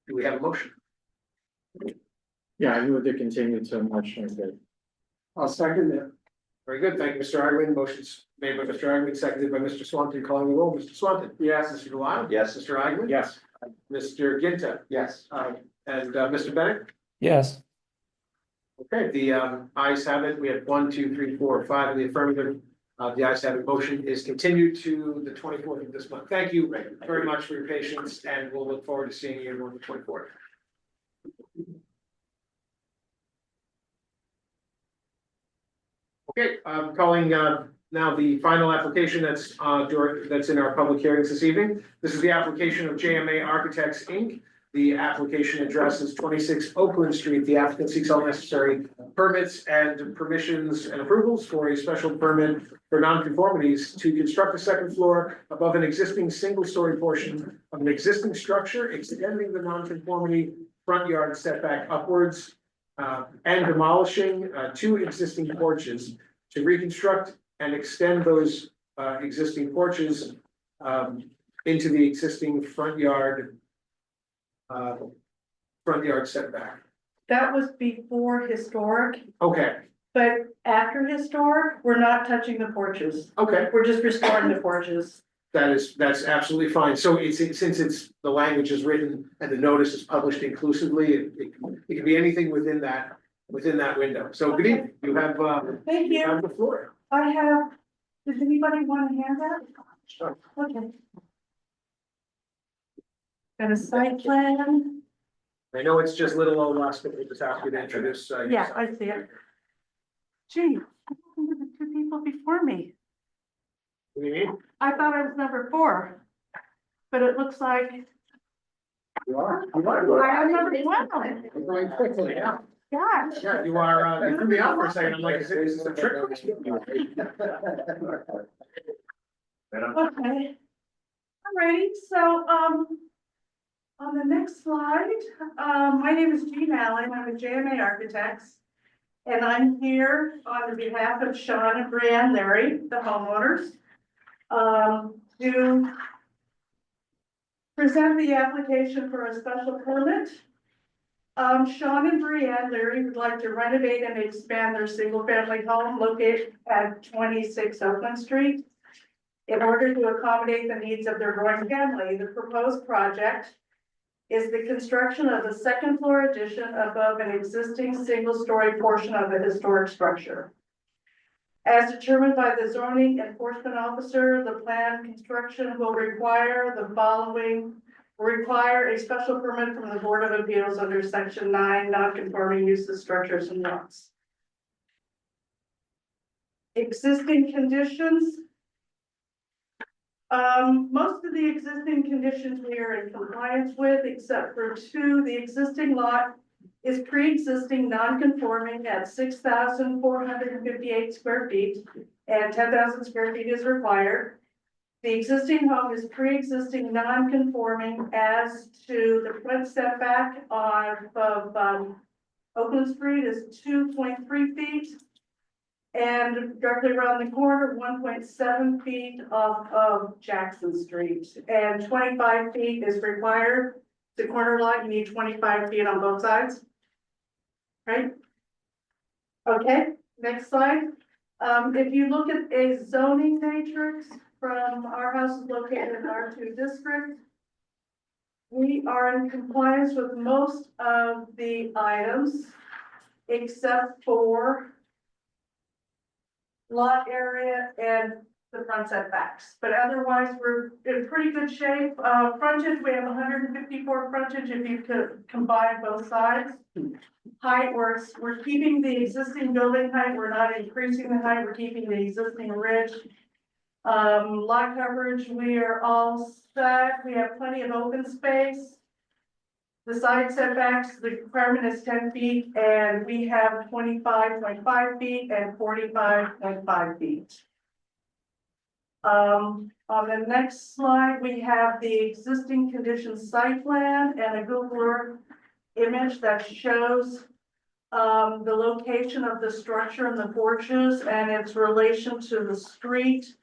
do we have a motion? Yeah, I move to continue to March 23rd. I'll second it. Very good, thank you, Mr. Agnew. Motion's made by Mr. Agnew, seconded by Mr. Swanton, calling the roll. Mr. Swanton? Yes. Mr. Delisle? Yes. Mr. Agnew? Yes. Mr. Ginta? Yes. And Mr. Bennett? Yes, Okay, the ayes have it. We have 1, 2, 3, 4, 5 in the affirmative. The ayes have it. Motion is continued to the 24th of this month. Thank you very much for your patience, and we'll look forward to seeing you on the 24th. Okay, I'm calling now the final application that's in our public hearings this evening. This is the application of JMA Architects, Inc. The application address is 26 Oakland Street. The applicant seeks all necessary permits and permissions and approvals for a special permit for nonconformities to construct a second floor above an existing single-story portion of an existing structure, extending the nonconformity front yard setback upwards, and demolishing two existing porches to reconstruct and extend those existing porches into the existing front yard setback. That was before historic, Okay, but after historic, we're not touching the porches. okay, We're just restoring the porches. that's absolutely fine. So since the language is written and the notice is published inclusively, it can be anything within that window. So good evening, you have Thank you you. have the floor. I have, does anybody want to hand that? Sure. Okay. Got a site plan. I know it's just little old us, but we'll just ask you to introduce. Yeah, yourself. I see it. Gee, I don't think the two people before me. What do you mean? I thought I was number 4. But it looks like You are. I am number 12. You're going quickly, yeah. Gosh. Yeah, you are, you threw me out for a second. I'm like, is this a trick question? Okay. Alrighty, so, on the next slide, my name is Jean Allen, I'm with JMA Architects. And I'm here on behalf of Sean and Brianne Larry, the homeowners, to present the application for a special permit. Sean and Brianne Larry would like to renovate and expand their single-family home located at 26 Oakland Street. In order to accommodate the needs of their growing family, the proposed project is the construction of a second floor addition above an existing single-story portion of a historic structure. As determined by the zoning enforcement officer, the planned construction will require the following: require a special permit from the Board of Appeals under Section 9, non-conforming uses, structures, and lots. Existing conditions. Most of the existing conditions we are in compliance with, except for 2. The existing lot is pre-existing non-conforming at 6,458 square feet, and 10,000 square feet is required. The existing home is pre-existing non-conforming as to the front setback of Oakland Street is 2.3 feet. And directly around the corner, 1.7 feet off of Jackson Street, and 25 feet is required. The corner lot, you need 25 feet on both sides. Right? Okay, next slide. If you look at a zoning matrix from our house is located in R2 district, we are in compliance with most of the items except for lot area and the front setbacks, but otherwise we're in pretty good shape. Frontage, we have 154 frontage if you could combine both sides. Height, we're keeping the existing building height, we're not increasing the height, we're keeping the existing ridge. Lot coverage, we are all set, we have plenty of open space. The side setbacks, the requirement is 10 feet, and we have 25.5 feet and 45.5 feet. On the next slide, we have the existing conditions site plan and a Google Earth image that shows the location of the structure and the porches and its relation to the street,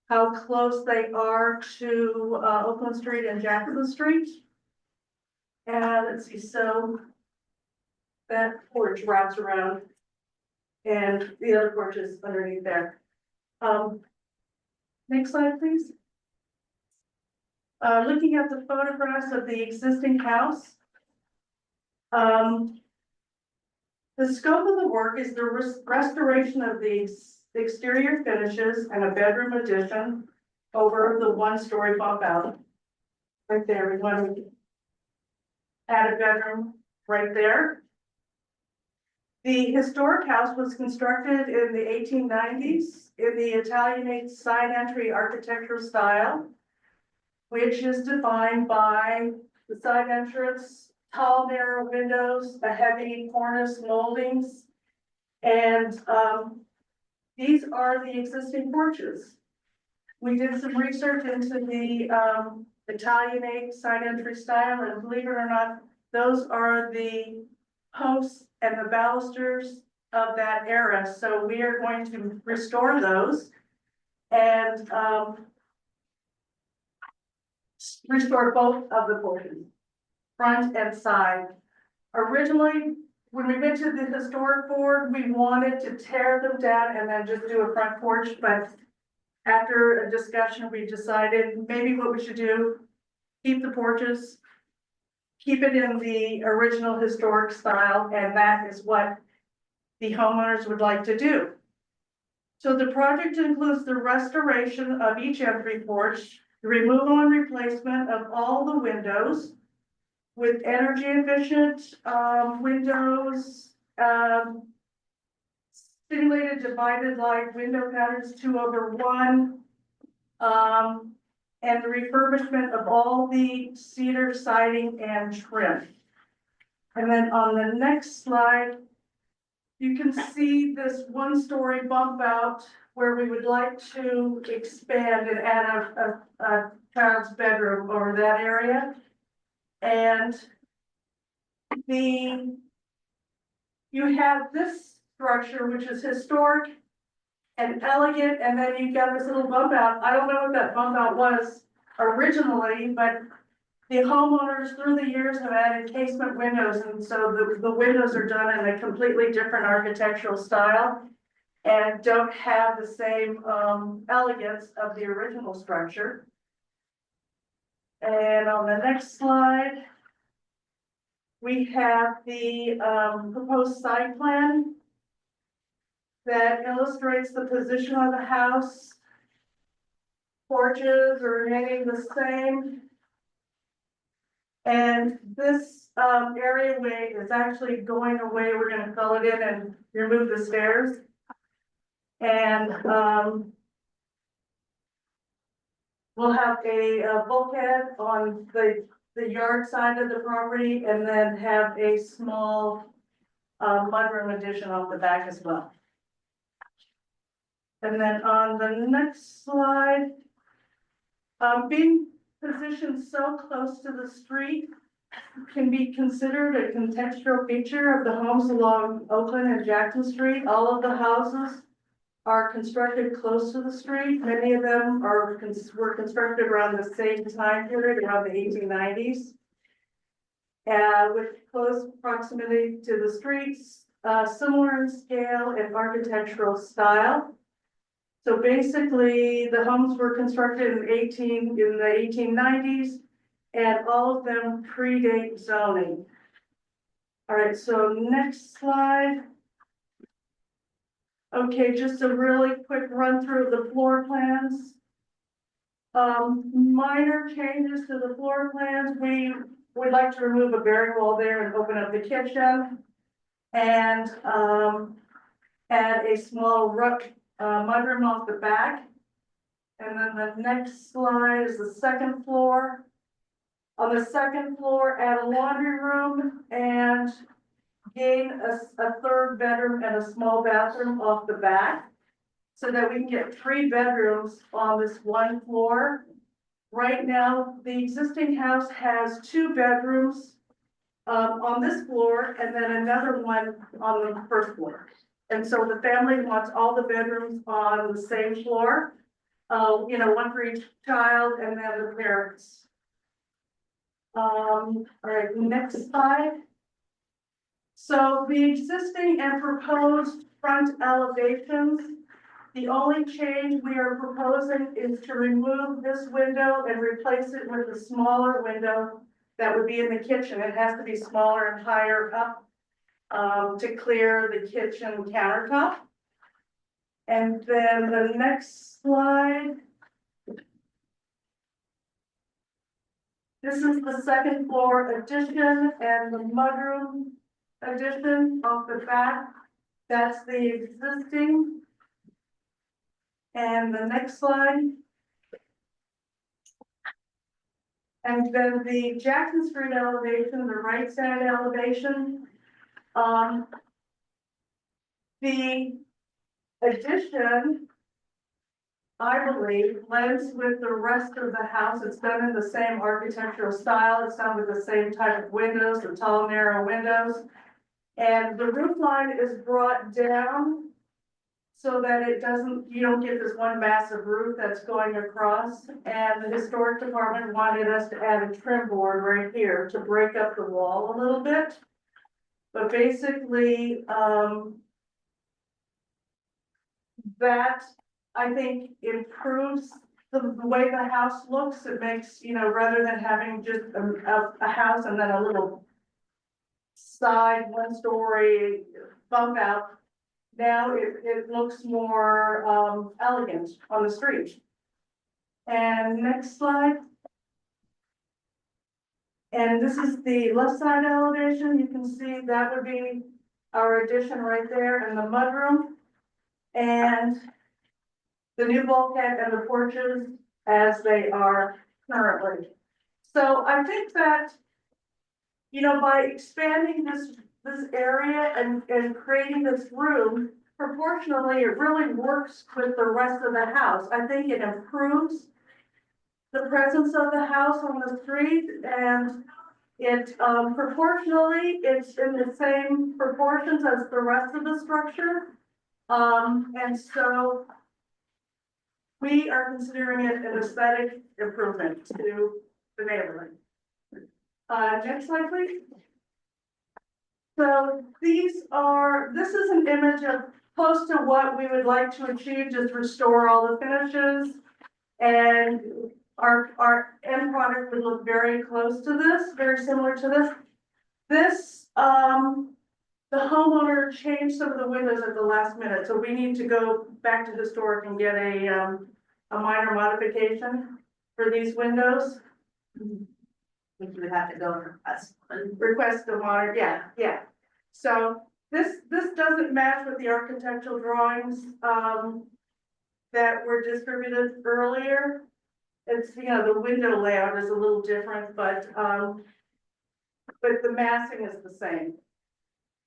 how close they are to Oakland Street and Jackson Street. And let's see, so that porch wraps around and the other porch is underneath there. Next slide, please. Looking at the photographs of the existing house. The scope of the work is the restoration of the exterior finishes and a bedroom addition over the one-story bump out. Right there, we want to add a bedroom right there. The historic house was constructed in the 1890s in the Italianate side entry architectural style, which is defined by the side entrance, tall narrow windows, a heavy cornice moldings. And, these are the existing porches. We did some research into the, Italianate side entry style, and believe it or not, those are the posts and the balusters of that era. So we are going to restore those and, restore both of the portions, front and side. Originally, when we went to the historic board, we wanted to tear them down and then just do a front porch, but after a discussion, we decided maybe what we should do, keep the porches, keep it in the original historic style, and that is what the homeowners would like to do. So the project includes the restoration of each entry porch, the removal and replacement of all the windows with energy efficient windows, simulated divided light window patterns 2/1, and the refurbishment of all the cedar siding and trim. And then on the next slide, you can see this one-story bump out where we would like to expand and add a child's bedroom over that area. And you have this structure, which is historic and elegant, and then you've got this little bump out. I don't know what that bump out was originally, but the homeowners through the years have added casement windows, and so the windows are done in a completely different architectural style and don't have the same elegance of the original structure. And on the next slide, we have the proposed site plan that illustrates the position of the house. Porches are remaining the same. And this areaway is actually going away. We're gonna fill it in and remove the stairs. And we'll have a bulkhead on the yard side of the property, and then have a small mudroom addition off the back as well. And then on the next slide, being positioned so close to the street can be considered a contextual feature of the homes along Oakland and Jackson Street. All of the houses are constructed close to the street. Many of them were constructed around the same time period, around the 1890s. With close proximity to the streets, similar in scale and architectural style. So basically, the homes were constructed in the 1890s, and all of them predate zoning. All right, so next slide. Okay, just a really quick run through of the floor plans. Minor changes to the floor plans. We would like to remove a berry wall there and open up the kitchen. And add a small mudroom off the back. And then the next slide is the second floor. On the second floor, add a laundry room and gain a third bedroom and a small bathroom off the back, so that we can get 3 bedrooms on this one floor. Right now, the existing house has 2 bedrooms on this floor, and then another one on the first floor. And so the family wants all the bedrooms on the same floor, one for each child and then the parents. All right, next slide. So the existing and proposed front elevations, the only change we are proposing is to remove this window and replace it with a smaller window that would be in the kitchen. It has to be smaller and higher up to clear the kitchen countertop. And then the next slide. This is the second floor addition and the mudroom addition off the back. That's the existing. And the next slide. And then the Jackson Street elevation, the right side elevation. The addition, I believe, blends with the rest of the house. It's done in the same architectural style. It's done with the same type of windows, the tall, narrow windows. And the roof line is brought down so that it doesn't, you don't get this one massive roof that's going across. And the historic department wanted us to add a trim board right here to break up the wall a little bit. But basically, that I think improves the way the house looks. It makes, you know, rather than having just a house and then a little side, one-story bump out, now it looks more elegant on the street. And next slide. And this is the left side elevation. You can see that would be our addition right there in the mudroom. And the new bulkhead and the porches as they are currently. So I think that, you know, by expanding this area and creating this room, proportionally, it really works with the rest of the house. I think it improves the presence of the house on the street, and it proportionally, it's in the same proportions as the rest of the structure. And so we are considering it an aesthetic improvement to the neighborhood. Next slide, please. So this is an image of close to what we would like to achieve, just restore all the finishes. And our end product would look very close to this, very similar to this. This, the homeowner changed some of the windows at the last minute, so we need to go back to historic and get a minor modification for these windows. We would have to go Request a modern, yeah. So this doesn't match with the architectural drawings that were distributed earlier. It's, you know, the window layout is a little different, but the massing is the same.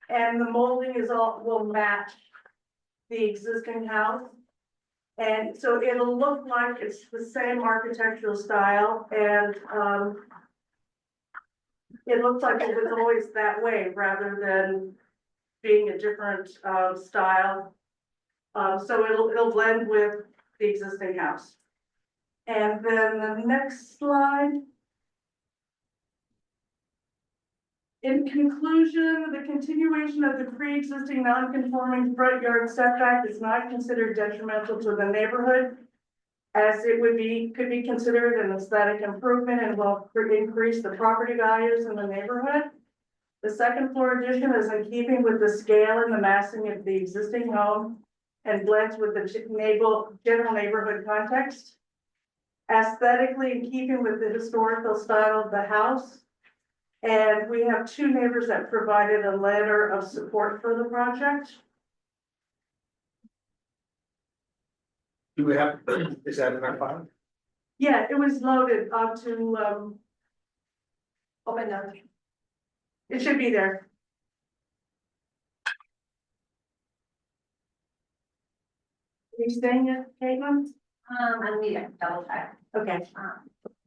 And the molding will match the existing house. And so it'll look like it's the same architectural style, and it looks like it was always that way rather than being a different style. So it'll blend with the existing house. And then the next slide. In conclusion, the continuation of the pre-existing non-conforming front yard setback is not considered detrimental to the neighborhood, as it could be considered an aesthetic improvement and will increase the property values in the neighborhood. The second floor addition is in keeping with the scale and the massing of the existing home and blends with the general neighborhood context. Aesthetically in keeping with the historical style of the house. And we have two neighbors that provided a letter of support for the project. Do we have, is that in our file? Yeah, it was loaded onto, open up. it should be there. Are you saying it, Caitlin? I need to double check. Okay, It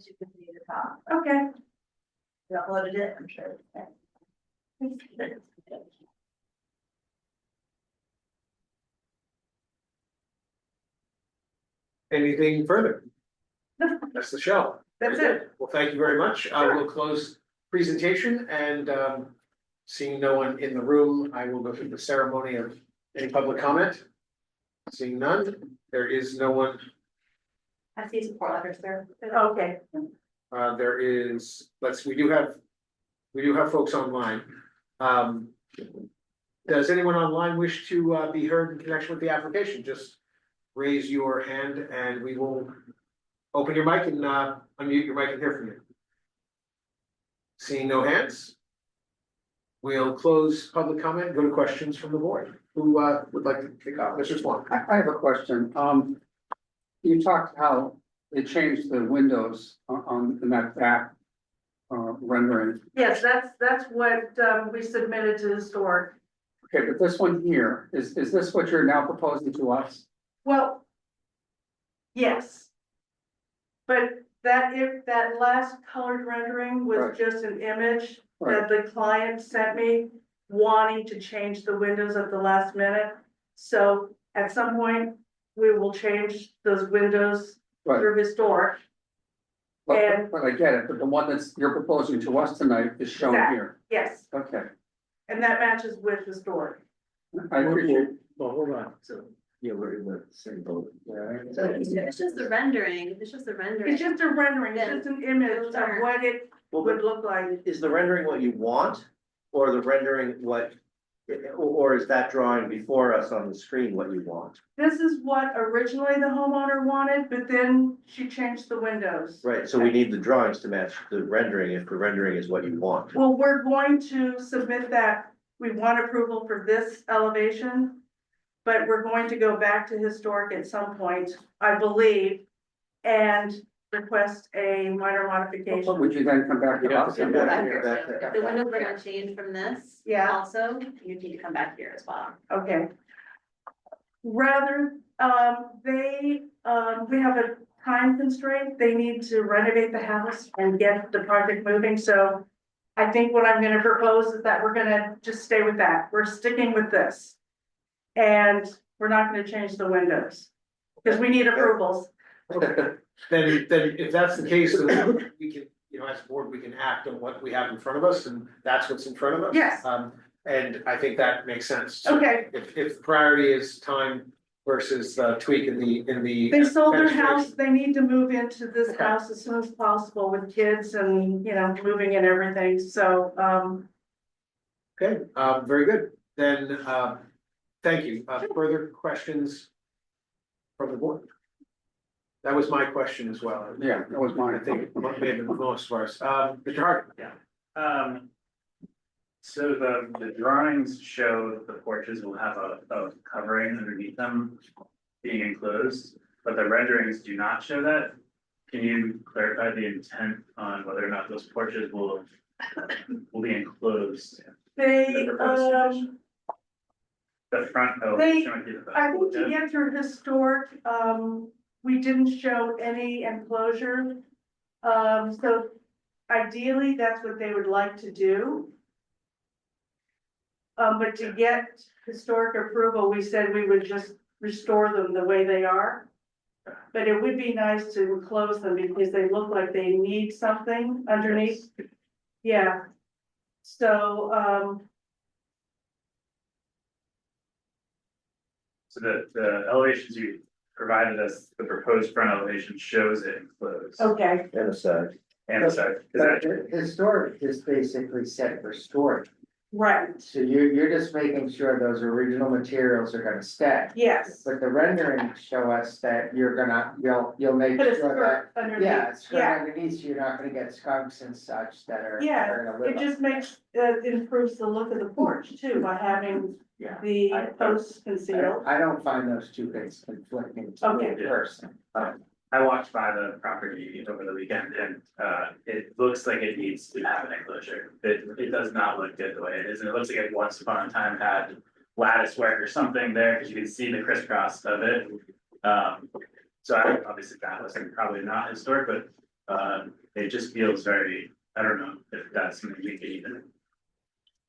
should be at the top. okay. You uploaded it, I'm sure. Anything further? No. That's the show. That's Very it. good. Well, thank you very much. I will close presentation, and seeing no one in the room, I will go through the ceremony of any public comment. Seeing none, there is no one. I see support letters there. Okay. There is, we do have folks online. Does anyone online wish to be heard in connection with the application? Just raise your hand and we will open your mic and unmute your mic and hear from you. Seeing no hands, we'll close public comment, go to questions from the board. Who would like to kick off? Mr. Swan. I have a question. You talked how they changed the windows on that back rendering. Yes, that's what, we submitted to historic. Okay, but this one here, is this what you're now proposing to us? Well. Yes. But if that last colored rendering was Right. just an image Right. that the client sent me, wanting to change the windows at the last minute. So at some point, we will change those windows Right. through historic. And- But I get it, but the one that's you're proposing to us tonight is shown That- here. Yes, Okay, and that matches with historic. I appreciate. Well, hold on. So, yeah, we're in the same boat. It's just the rendering, it's just the rendering. It's just a rendering, it's just an image of what it Well, would but look like. is the rendering what you want, or the rendering what, or is that drawing before us on the screen what you want? This is what originally the homeowner wanted, but then she changed the windows. Right, so we need the drawings to match the rendering, if the rendering is what you want. Well, we're going to submit that, we want approval for this elevation. But we're going to go back to historic at some point, I believe, and request a minor But modification. would you then come back to us? come back here. If the windows are gonna change from this. Yeah. Also, you need to come back here as well. Okay. Rather, we have a time constraint, they need to renovate the house and get the project moving, so. I think what I'm gonna propose is that we're gonna just stay with that, we're sticking with this. And we're not gonna change the windows, because we need approvals. Then if that's the case, then we can, you know, as a board, we can act on what we have in front of us, and that's what's in front of us. Yes. And I think that makes sense. So Okay, if the priority is time versus tweak in the. they sold their fenestration. house, they need to move into this Okay. house as soon as possible with kids and, you know, moving and everything, so, Okay, very good. Then, thank you. Further questions from the board? That was my question as well. Yeah, that was I mine. think may have been most of ours. Mr. Hart? So the drawings show that the porches will have a covering underneath them being enclosed, but the renderings do not show that. Can you clarify the intent on whether or not those porches will be enclosed? they, The front, oh. They- showing you the- I think to get through historic, we didn't show any enclosure. So ideally, that's what they would like to do. But to get historic approval, we said we would just restore them the way they are. But it would be nice to enclose them because they look like they need something underneath. Yeah. So, So the elevations you provided us, the proposed front elevation shows it enclosed. okay, And aside. And the side, is that, Historic is basically set for storage, right, so you're just making sure those original materials are gonna stay. yes. But the renderings show us that you'll make Put a sure that, skirt underneath. yeah, it's Yeah. underneath, so you're not gonna get skunks and such that are. Yeah, are gonna live It up. just makes, improves the look of the porch too, by having Yeah. the I- posts concealed. I don't find those two things conflicting to me Okay. personally. I walked by the property over the weekend and it looks like it needs to have an enclosure. It does not look good the way it is, and it looks like it once upon a time had lattice work or something there, because you can see the crisscross of it. So obviously that was probably not historic, but it just feels very, I don't know if that's something we can even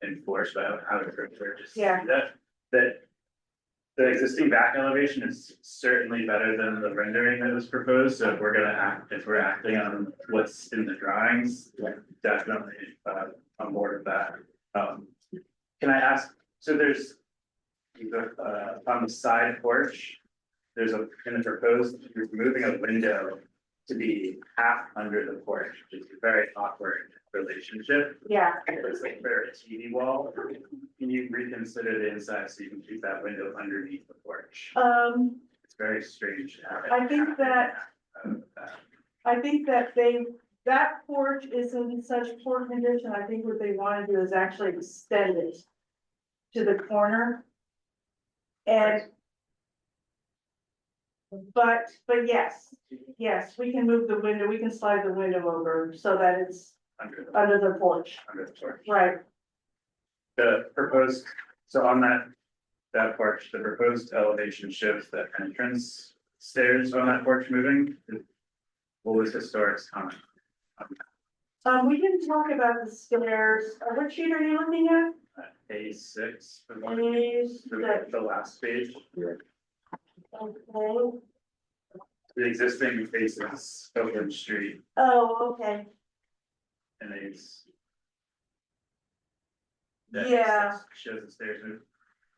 enforce, but how to just see Yeah. that the existing back elevation is certainly better than the rendering that was proposed, so if we're acting on what's in the drawings, definitely on board with that. Can I ask, so there's on the side porch, in the proposed, you're moving a window to be half under the porch, which is a very awkward relationship. Yeah, It's like for a TV wall. Can you reconsider the inside so you can keep that window underneath the porch? It's very strange to have it. I think that that porch is in such poor condition, I think what they wanna do is actually extend it to the corner. And but yes, we can move the window, we can slide the window over so that it's under the porch, under the porch. right? The proposed, so on that porch, the proposed elevation shows the entrance stairs on that porch moving. What was historic's comment? We didn't talk about the stairs, what sheet are you looking at? A6, A6. the last page, Okay, the existing faces Oakland Street oh, okay, and it's. Yeah. Shows the stairs move.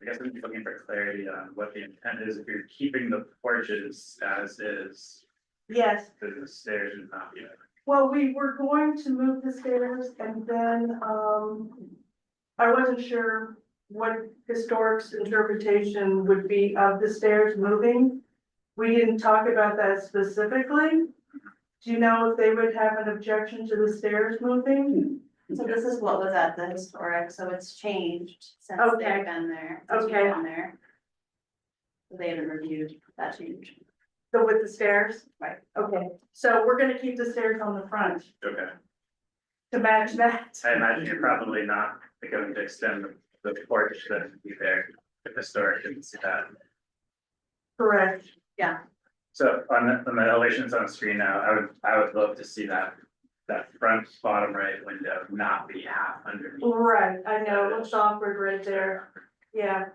I guess I'm just looking for clarity on what the intent is, if you're keeping the porches as is, yes. then the stairs would not be. Well, we were going to move the stairs and then, I wasn't sure what historic's interpretation would be of the stairs moving. We didn't talk about that specifically. Do you know if they would have an objection to the stairs moving? So this is what was at the historic, so it's changed since Okay. they've been there. since you've Okay. been there. They haven't reviewed that change. The with the stairs? Right. Okay, so we're gonna keep the stairs on the front Okay, to match that. I imagine you're probably not going to extend the porch that would be there, if historic didn't see that. Correct. So on the elevations on the screen now, I would love to see that front bottom right window not be half underneath. Right, I know, it looks awkward right there. Yeah.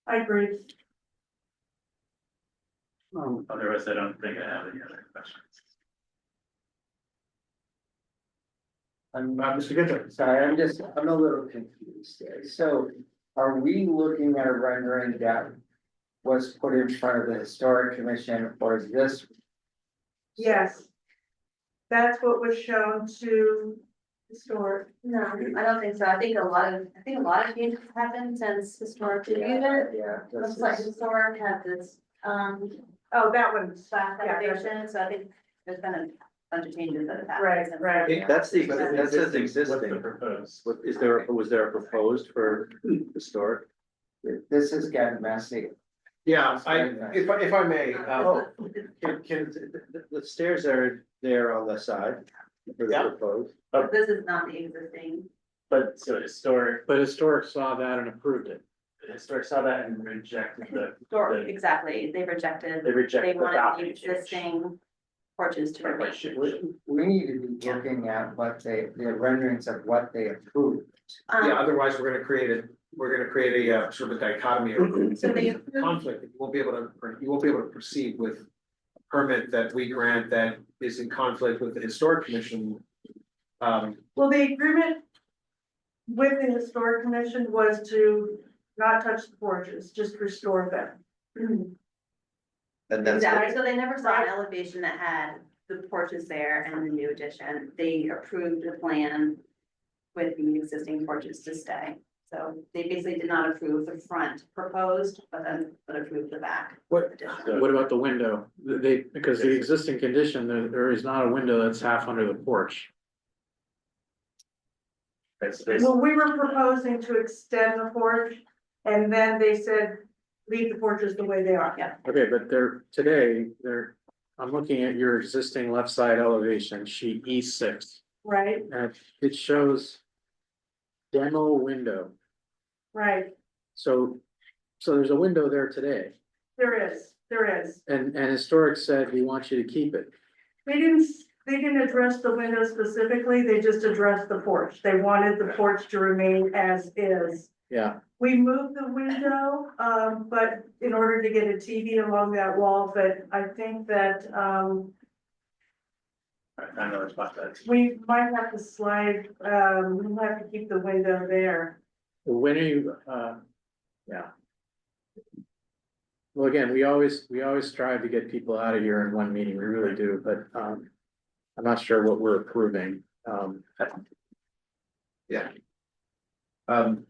I agree. Otherwise, I don't think I have any other questions. Mr. Ginter. Sorry, I'm a little confused there. So are we looking at a rendering that was put in front of the historic commission, or is this? Yes. That's what was shown to historic. No, I don't think so. I think a lot of changes have happened since historic reviewed it. Yeah. this Looks like is- historic had this, Oh, that one's, back yeah, elevation, so I think there's been a bunch of changes that have happened. Right, since right. then. That's the, What's that says What's the existing. proposed? What, was there a proposed for historic? This is getting messy. Yeah, if I may, Oh, can, the stairs are there on the side for the Yeah. proposed? But this is not the existing. But so historic saw that and approved it. saw that and rejected Door, exactly, they rejected, they rejected they the wanted the balcony change. existing porches to remain. We need to be looking at what the renderings of what they approved. yeah, otherwise we're gonna create a sort of a dichotomy of So they conflict. You won't be able to proceed with a permit that we grant that is in conflict with the historic commission. Well, the agreement with the historic commission was to not touch the porches, just restore them. And that's, Exactly, so they never saw an elevation that had the porches there and the new addition. They approved the plan with the existing porches to stay. So they basically did not approve the front proposed, but approved the back. What, What about the window? Because the existing condition, there is not a window that's half under the porch. It's Well, we were proposing to extend the porch, and then they said, leave the porches the way they are. Yeah. Okay, but I'm looking at your existing left side elevation, sheet E6, Right, and it shows demo window. right, So there's a window there today, there is. and historic said, we want you to keep it. They didn't address the window specifically, they just addressed the porch. They wanted the porch to remain as is. Yeah, We moved the window, but in order to get a TV along that wall, but I think that, I know it's about that. we might have to slide, we'll have to keep the window there. when are you, yeah. Well, again, we always strive to get people out of here in one meeting, we really do, but, I'm not sure what we're approving, yeah. Mr.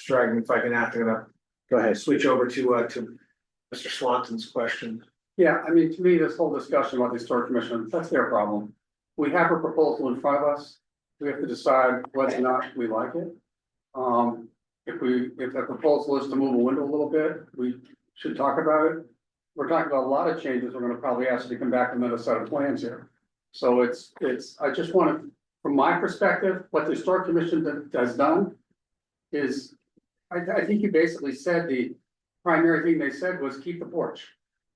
Dragon, if I can ask, I'm gonna go ahead. switch over to Mr. Swanson's question. Yeah, I mean, to me, this whole discussion about the historic commission, that's their problem. We have a proposal in front of us. We have to decide whether or not we like it. If the proposal is to move a window a little bit, we should talk about it. We're talking about a lot of changes. We're gonna probably ask you to come back with another set of plans here. So I just want to from my perspective, what the historic commission has done is, I think you basically said the primary thing they said was keep the porch.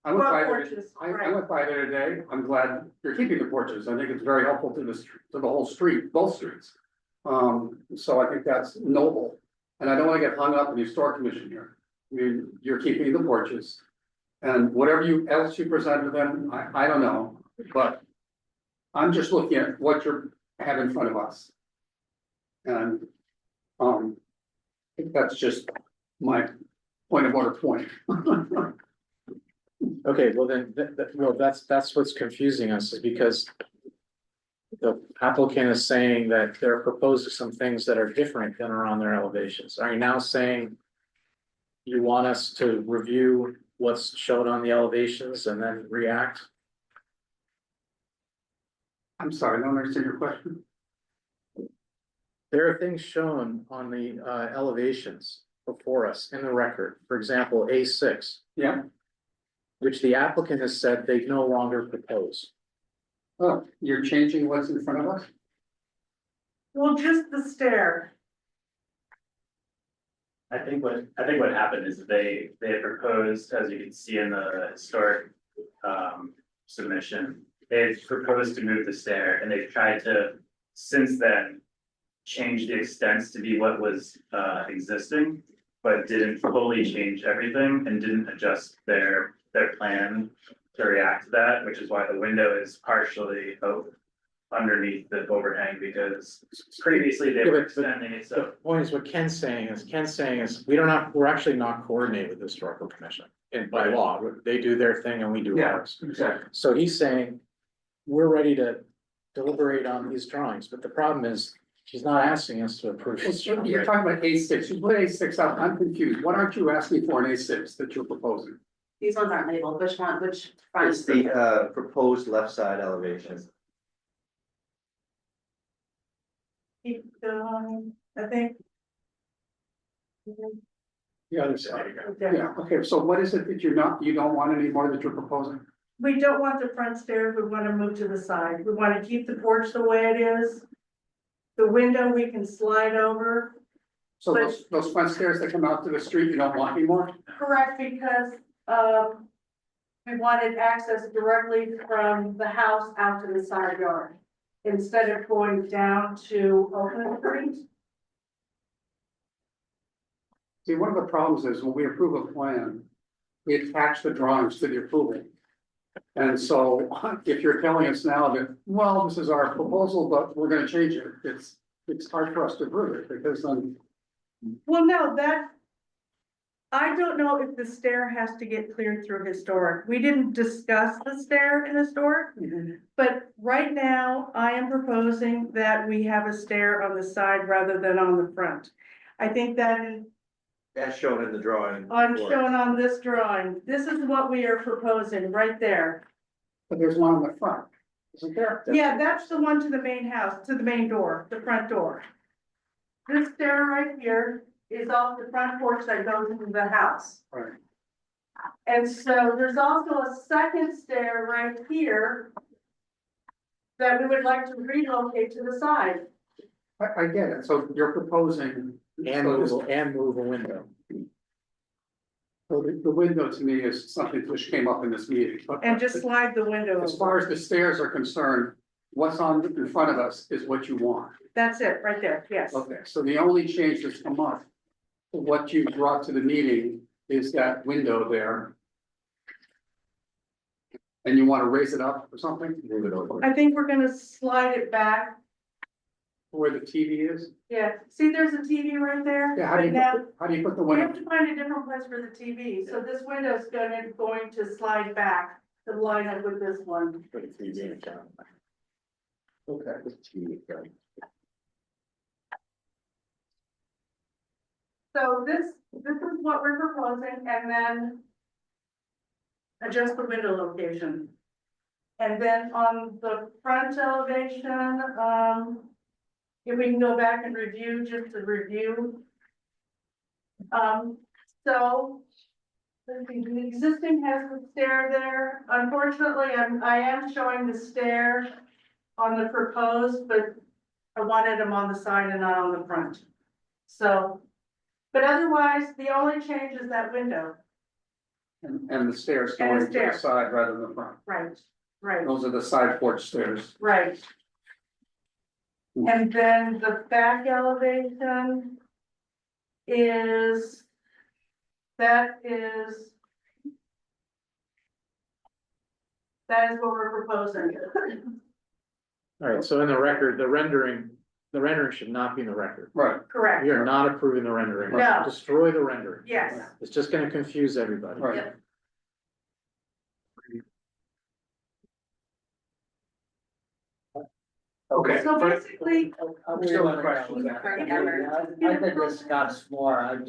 I went Well, by there, porches, I right. went by there today, I'm glad you're keeping the porches, I think it's very helpful to to the whole street, both streets. So I think that's noble, and I don't wanna get hung up in the historic commission here. I mean, you're keeping the porches. And whatever else you present to them, I don't know, but I'm just looking at what you have in front of us. And, I think that's just my point of order point. Okay, well then, well, that's what's confusing us, is because the applicant is saying that they're proposing some things that are different than are on their elevations. Are you now saying you want us to review what's shown on the elevations and then react? I'm sorry, I don't understand your question. There are things shown on the elevations before us in the record, for example, A6, Yeah, which the applicant has said they no longer propose. oh, you're changing what's in front of us? Well, just the stair. I think what happened is they proposed, as you can see in the historic submission, they've proposed to move the stair, and they've tried to, since then, change the extents to be what was existing, but didn't fully change everything and didn't adjust their plan to react to that, which is why the window is partially underneath the overhang, because previously they were extending it, The so. point is what Ken's saying is, we're actually not coordinated with the historical commission. And by law, they do their thing and we do Yeah, ours. exactly. So he's saying, we're ready to deliberate on these drawings, but the problem is, he's not asking us to approve. this drawing. You're talking about A6, you put A6 out, I'm confused, what aren't you asking for in A6 that you're proposing? These ones aren't labeled, which front? It's the proposed left side elevation. Keep going, I think. The other side. Yeah. Yeah, okay, so what is it that you don't want anymore that you're proposing? We don't want the front stairs, we wanna move to the side, we wanna keep the porch the way it is. The window we can slide over. So those front stairs that come out to the street, you don't want anymore? Correct, because, we wanted access directly from the house out to the side yard. Instead of going down to Oakland Street. See, one of the problems is when we approve a plan, we attach the drawings to the approval. And so if you're telling us now that, well, this is our proposal, but we're gonna change it, it's hard for us to approve it because then. Well, no, I don't know if the stair has to get cleared through historic. We didn't discuss the stair in historic. But right now, I am proposing that we have a stair on the side rather than on the front. I think that is As shown in the drawing. shown on this drawing. This is what we are proposing right there. But there's one on the front, isn't there? Yeah, that's the one to the main house, to the main door, the front door. This stair right here is off the front porch that goes into the house. Right. And so there's also a second stair right here that we would like to relocate to the side. I get it, so you're proposing. And move a window. So the window to me is something which came up in this meeting. But And just slide the window as over. far as the stairs are concerned, what's on in front of us is what you want. That's it, right there, yes. Okay, so the only change that's come up, what you brought to the meeting is that window there. And you want to raise it up or something? Move it over. I think we're gonna slide it back. Where the TV is? Yeah, see, there's a TV right there. Yeah, how do Right now, you put the we have window? to find a different place for the TV, so this window is going to slide back to line up with this one. Okay. So this is what we're proposing, and then adjust the window location. And then on the front elevation, if we can go back and review, just to review. So let's see, the existing has the stair there. Unfortunately, I am showing the stair on the proposed, but I wanted them on the side and not on the front. So, but otherwise, the only change is that window. And the stairs And the going to the stairs. side rather than the front. Right, right, Those are the side porch stairs. right. And then the back elevation is, that is what we're proposing. All right, so in the record, the rendering should not be in the record. Right. Correct, We are not approving the rendering. No. Destroy the rendering. yes. It's just gonna confuse everybody. Right. Yep. Okay. So basically, I'm still in questions. I could discuss more,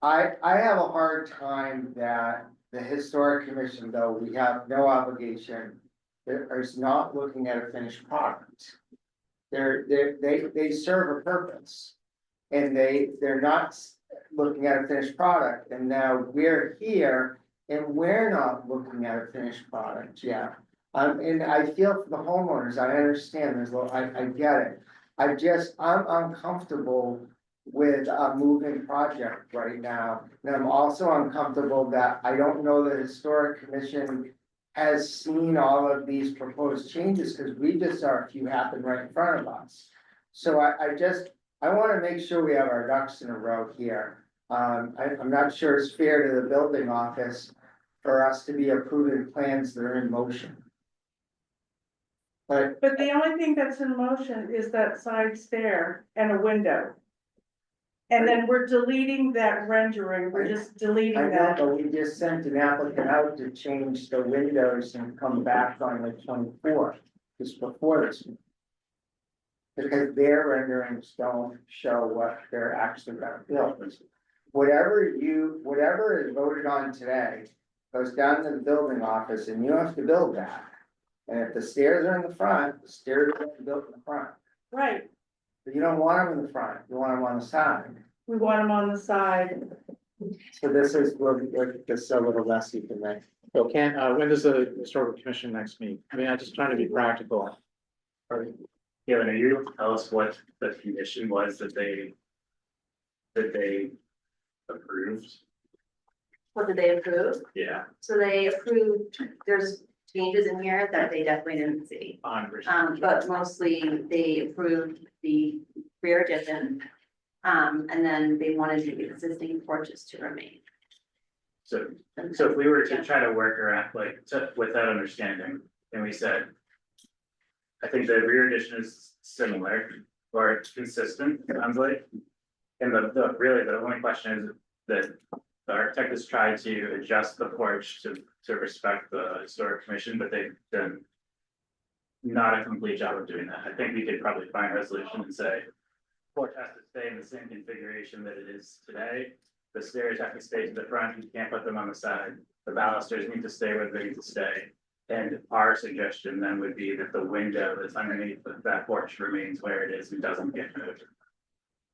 I have a hard time that the historic commission, though, we have no obligation. Is not looking at a finished product. They serve a purpose. And they're not looking at a finished product, and now we're here and we're not looking at a finished product yet. And I feel for the homeowners, I understand, I get it. I'm uncomfortable with a moving project right now. And I'm also uncomfortable that I don't know the historic commission has seen all of these proposed changes, because we just saw a few happen right in front of us. So I wanna make sure we have our ducks in a row here. I'm not sure it's fair to the building office for us to be approving plans that are in motion. But but the only thing that's in motion is that side stair and a window. And then we're deleting that rendering, we're just deleting I know, that. but we just sent an applicant out to change the windows and come back on the 24th, just before this. Because their renderings don't show what they're actually gonna build. Whatever is voted on today goes down to the building office and you have to build that. And if the stairs are in the front, the stairs are built in the front. Right, But you don't want them in the front, you want them on the side. we want them on the side. So this is, this is a little messy for me. So when does the historical commission next meet? I mean, I'm just trying to be practical. Kevin, are you able to tell us what the condition was that they approved? What did they approve? Yeah. So they approved, there's changes in here that they definitely didn't see. But mostly they approved the rear addition. And then they wanted the existing porches to remain. So if we were to try to work around, with that understanding, and we said, I think the rear addition is similar or it's consistent, it sounds like. And really the only question is that the architect has tried to adjust the porch to respect the historic commission, but they've done not a complete job of doing that. I think we could probably find a resolution and say, porch has to stay in the same configuration that it is today. The stairs have to stay to the front, you can't put them on the side. The balusters need to stay where they need to stay. And our suggestion then would be that the window that's underneath that porch remains where it is and doesn't get moved.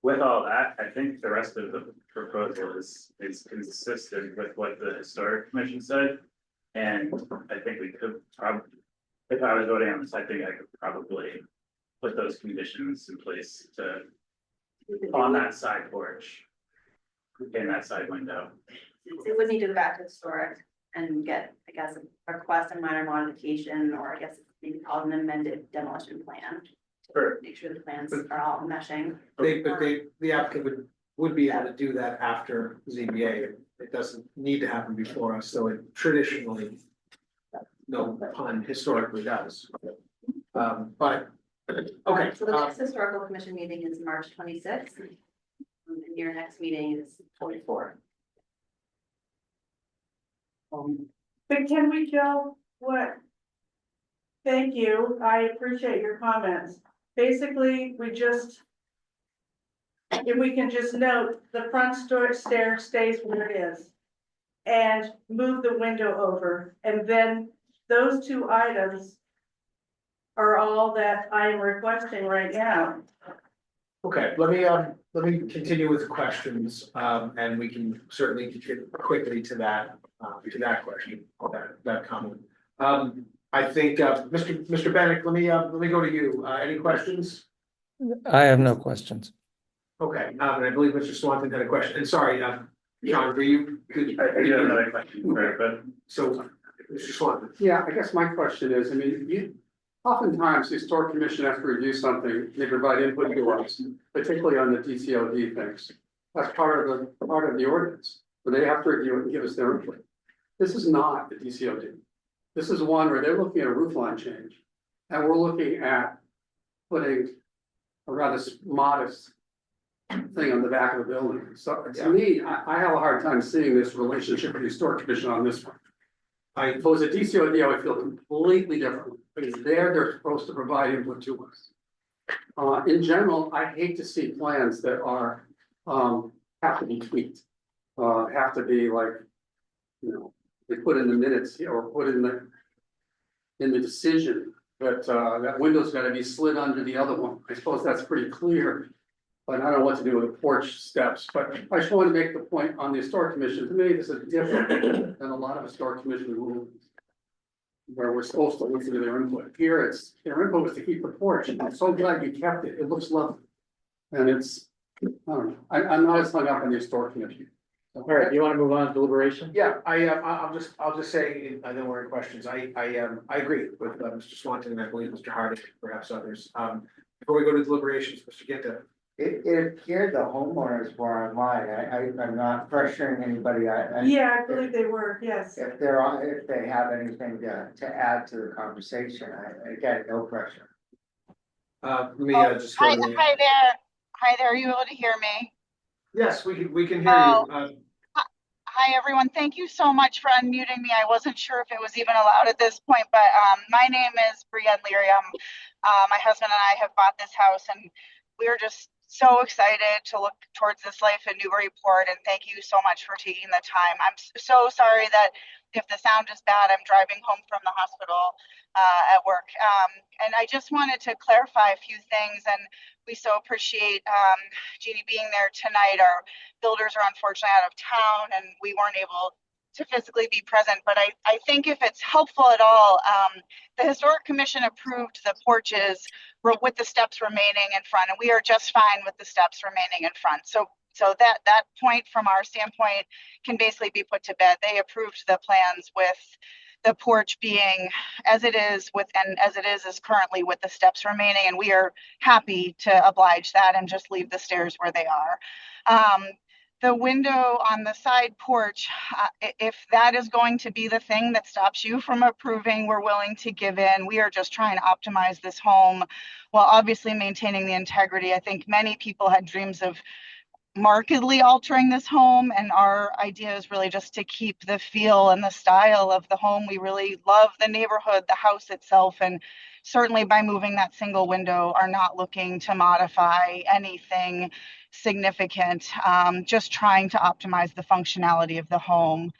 With all that, I think the rest of the proposal is consistent with what the historic commission said. And I think we could probably, if I was voting on this, I think I could probably put those conditions in place on that side porch. In that side window. It would need to go back to historic and get, I guess, a request a minor modification, or I guess maybe called an amended demolition plan. Sure. Make sure the plans are all meshing. The applicant would be able to do that after ZBA. It doesn't need to happen before us, so it traditionally, no pun, historically does. But, okay. So the next historical commission meeting is March 26th. And your next meeting is 44. But can we, Joe, thank you, I appreciate your comments. Basically, if we can just note, the front stair stays where it is. And move the window over, and then those two items are all that I am requesting right now. Okay, let me continue with the questions, and we can certainly get quickly to that question, that comment. I think, Mr. Bennett, let me go to you. Any questions? I have no questions. Okay, and I believe Mr. Swanton had a question, and sorry, John, were you? I do have another question, for it, but So, Mr. Swanton. Yeah, I guess my question is, I mean, oftentimes the historic commission has to review something, they provide input to us, particularly on the DCOD things. That's part of the ordinance, but they have to review it and give us their input. This is not the DCOD. This is one where they're looking at a roof line change, and we're looking at putting a rather modest thing on the back of the building. So to me, I have a hard time seeing this relationship with the historic commission on this one. If it was a DCOD, I would feel completely different, because they're supposed to provide input to us. In general, I hate to see plans that are, have to be tweaked. Have to be like, you know, they put in the minutes or put in the decision that, that window's gotta be slid under the other one. I suppose that's pretty clear. But I don't know what to do with the porch steps, but I just want to make the point on the historic commission, to me, this is different than a lot of historic commission rules. Where we're supposed to listen to their input. Here, their input was to keep the porch, and I'm so glad you kept it, it looks lovely. And it's, I don't know, I'm not as hung up on the historic commission. All right, you want to move on to deliberation? Yeah, I'll just say, I know we're in questions, I agree with Mr. Swanton, and I believe Mr. Harding, perhaps others. Before we go to deliberations, Mr. Ginta. It appeared the homeowners were online. I'm not pressuring anybody. Yeah, I believe they were, yes. If they're on, if they have anything to add to the conversation, again, no pressure. Let me just. Hi there. Hi there. Are you able to hear me? Yes, we can hear Oh. you. Hi, everyone. Thank you so much for unmuting me. I wasn't sure if it was even allowed at this point, but my name is Brienne Leary. My husband and I have bought this house, and we're just so excited to look towards this life in Newburyport, and thank you so much for taking the time. I'm so sorry that if the sound is bad, I'm driving home from the hospital at work. And I just wanted to clarify a few things, and we so appreciate Jeannie being there tonight. Our builders are unfortunately out of town, and we weren't able to physically be present, but I think if it's helpful at all, the Historic Commission approved the porches with the steps remaining in front, and we are just fine with the steps remaining in front. So that point from our standpoint can basically be put to bed. They approved the plans with the porch being as it is currently with the steps remaining, and we are happy to oblige that and just leave the stairs where they are. The window on the side porch, if that is going to be the thing that stops you from approving, we're willing to give in. We are just trying to optimize this home while obviously maintaining the integrity. I think many people had dreams of markedly altering this home, and our idea is really just to keep the feel and the style of the home. We really love the neighborhood, the house itself, and certainly by moving that single window are not looking to modify anything significant, just trying to optimize the functionality of the home.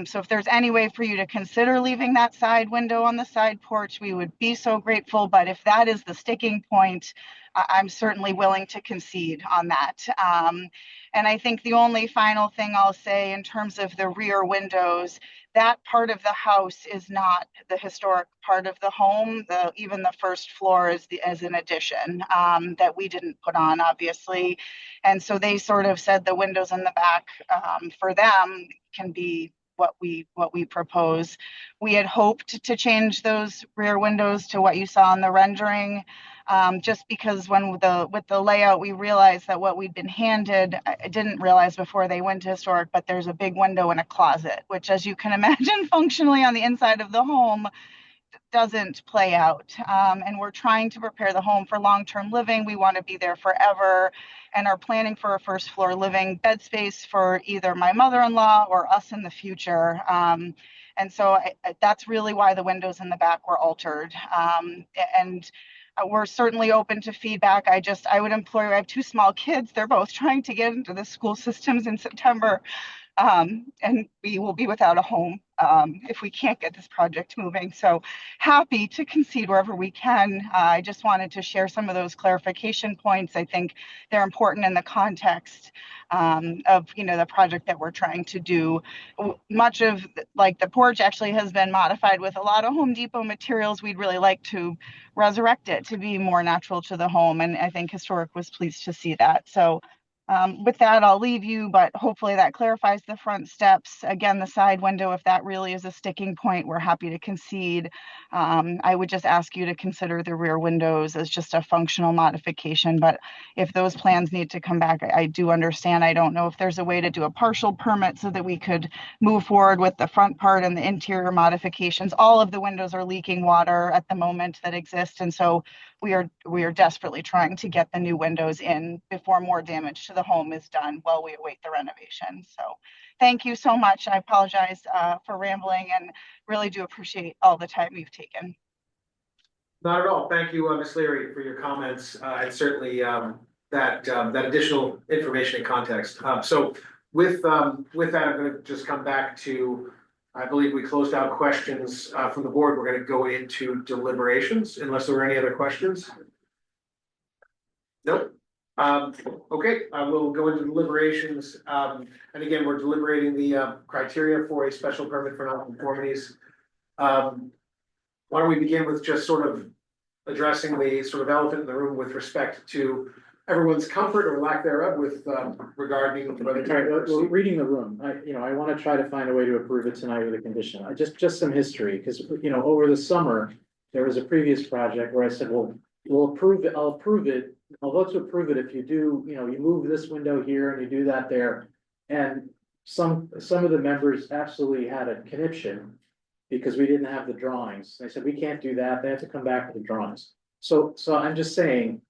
So if there's any way for you to consider leaving that side window on the side porch, we would be so grateful. But if that is the sticking point, I'm certainly willing to concede on that. And I think the only final thing I'll say in terms of the rear windows, that part of the house is not the historic part of the home. Even the first floor is an addition that we didn't put on, obviously. And so they sort of said the windows in the back for them can be what we propose. We had hoped to change those rear windows to what you saw in the rendering. Just because with the layout, we realized that what we'd been handed, I didn't realize before they went to historic, but there's a big window and a closet, which, as you can imagine, functionally on the inside of the home doesn't play out. And we're trying to prepare the home for long-term living. We want to be there forever, and are planning for a first floor living bed space for either my mother-in-law or us in the future. And so that's really why the windows in the back were altered. And we're certainly open to feedback. I would implore you, I have two small kids. They're both trying to get into the school systems in September. And we will be without a home if we can't get this project moving. So happy to concede wherever we can. I just wanted to share some of those clarification points. I think they're important in the context of the project that we're trying to do. Much of like the porch actually has been modified with a lot of Home Depot materials. We'd really like to resurrect it to be more natural to the home, and I think Historic was pleased to see that. So with that, I'll leave you, but hopefully that clarifies the front steps. Again, the side window, if that really is a sticking point, we're happy to concede. I would just ask you to consider the rear windows as just a functional modification, but if those plans need to come back, I do understand. I don't know if there's a way to do a partial permit so that we could move forward with the front part and the interior modifications. All of the windows are leaking water at the moment that exist, and so we are desperately trying to get the new windows in before more damage to the home is done while we await the renovation. So thank you so much. I apologize for rambling and really do appreciate all the time you've taken. Not at all. Thank you, Ms. Leary, for your comments, and certainly that additional information and context. So with that, I'm going to just come back to, I believe we closed out questions from the board. We're going to go into deliberations unless there were any other questions. Nope. Okay, we'll go into deliberations. And again, we're deliberating the criteria for a special permit for nonconformities. Why don't we begin with just sort of addressing the sort of elephant in the room with respect to everyone's comfort or lack thereof with regarding whether. We're reading the room. I want to try to find a way to approve it tonight with a condition. Just some history, because over the summer, there was a previous project where I said, well, we'll approve it, I'll approve it. I'll vote to approve it if you do, you move this window here and you do that there. And some of the members absolutely had a conniption because we didn't have the drawings. They said, we can't do that. They have to come back with the drawings. So I'm just saying,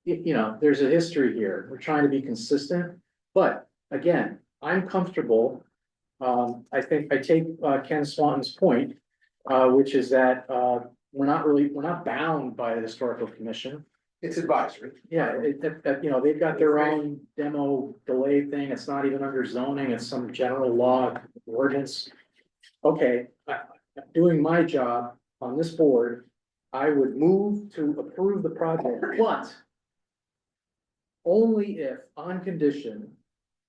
there's a history here. We're trying to be consistent, but again, I'm comfortable. I think I take Ken Swanton's point, which is that we're not bound by the historical commission. It's advisory. Yeah, they've got their own demo delay thing. It's not even under zoning. It's some general law ordinance. Okay, doing my job on this board, I would move to approve the project, but only if on condition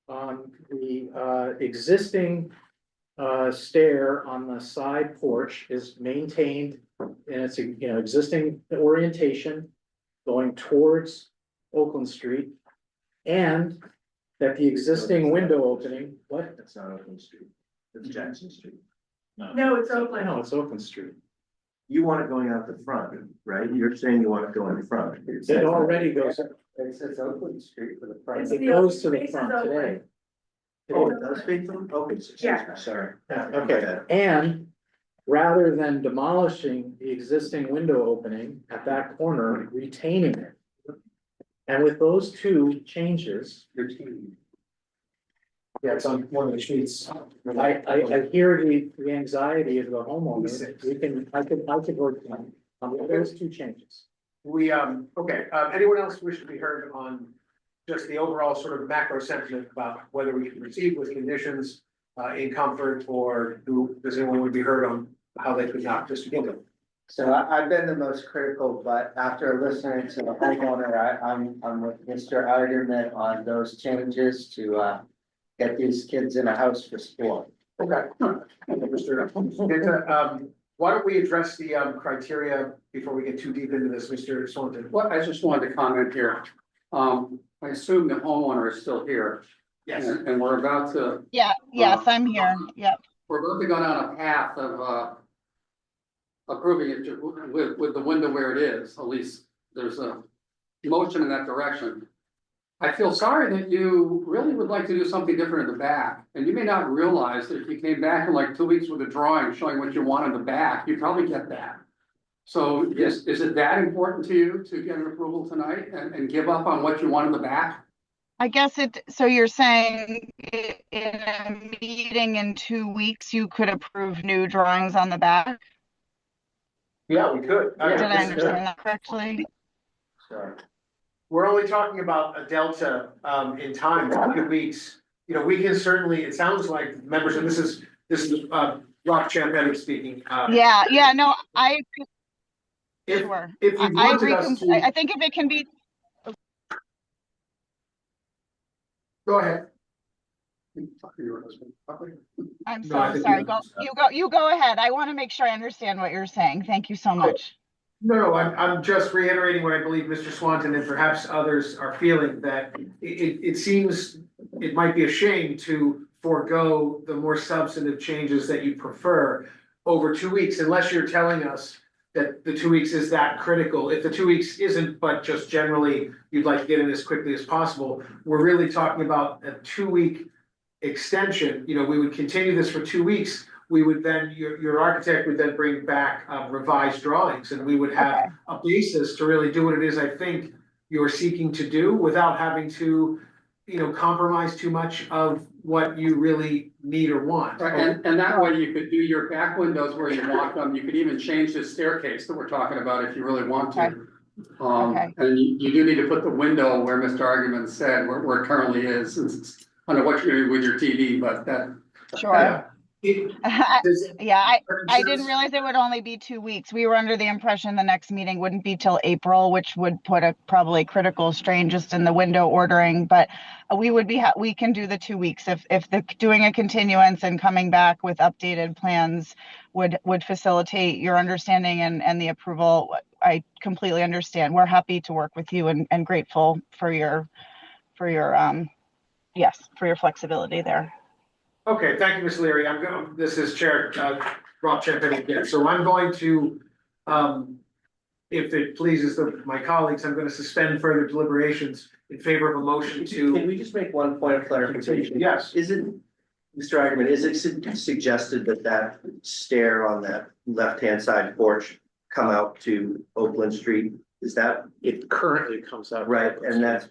the existing stair on the side porch is maintained in its existing orientation going towards Oakland Street, and that the existing window opening, what? That's not Oakland Street. It's Jackson Street. No, it's Oakland. No, it's Oakland Street. You want it going out the front, right? You're saying you want it going in front. It already goes, It says Oakland Street for the front. It's it the goes to open the spaces front open. today. Oh, it does face them? Okay, Yeah. sorry. Okay, and rather than demolishing the existing window opening at that corner, retaining it. And with those two changes, Yeah, it's on one of the sheets. I hear the anxiety of the homeowner. I could work on those two changes. Okay, anyone else wish to be heard on just the overall sort of macro sentiment about whether we should proceed with conditions in comfort, or does anyone would be heard on how they could not just begin to? So I've been the most critical, but after listening to the homeowner, I'm with Mr. Alderman on those changes to get these kids in a house for sport. Okay. Mr. Why don't we address the criteria before we get too deep into this, Mr. Swanton? Well, I just wanted to comment here. I assume the homeowner is still here. Yes. And we're about to, Yes, I'm here. Yep. we're about to go down a path of approving it with the window where it is. At least there's a motion in that direction. I feel sorry that you really would like to do something different in the back, and you may not realize that if you came back in like 2 weeks with a drawing showing what you want in the back, you'd probably get that. So is it that important to you to get an approval tonight and give up on what you want in the back? I guess so you're saying in a meeting in 2 weeks, you could approve new drawings on the back? Yeah, we could. Did I understand that correctly? Sorry. We're only talking about a delta in time, 2 weeks. you know, we can certainly, it sounds like members, and this is Rob Champetti speaking. Yeah, no, I, If, sure. if you I wanted agree. us I to, think if it can be, go ahead. I'm No, I so think sorry. you- You go ahead. I want to make sure I understand what you're saying. Thank you so much. No, I'm just reiterating what I believe Mr. Swanton and perhaps others are feeling, that it seems it might be a shame to forego the more substantive changes that you prefer over 2 weeks, unless you're telling us that the 2 weeks is that critical. If the 2 weeks isn't, but just generally you'd like to get in as quickly as possible, we're really talking about a 2 week extension. You know, we would continue this for 2 weeks. We would then, your architect would then bring back revised drawings, and we would have Okay. a basis to really do what it is I think you're seeking to do, without having to, you know, compromise too much of what you really need or want. Right, and that way you could do your back windows where you want them. You could even change the staircase that we're talking about if you really want Okay. to. Okay. And you do need to put the window where Mr. Argument said, where it currently is. I don't know what you're gonna do with your TV, but that. Sure. Does- Yeah, I didn't realize it would only be 2 weeks. We were under the impression the next meeting wouldn't be till April, which would put a probably critical strain just in the window ordering, but we can do the 2 weeks if doing a continuance and coming back with updated plans would facilitate your understanding and the approval. I completely understand. We're happy to work with you and grateful for your yes, for your flexibility there. Okay, thank you, Ms. Leary. This is Chair Rob Champetti again. So I'm going to, if it pleases my colleagues, I'm going to suspend further deliberations in favor of a motion Can to. we just make one point of clarification? Yes. Isn't, Mr. Ackerman, is it suggested that stair on that left-hand side porch come out to Oakland Street? Is that It currently comes out. right? And that's,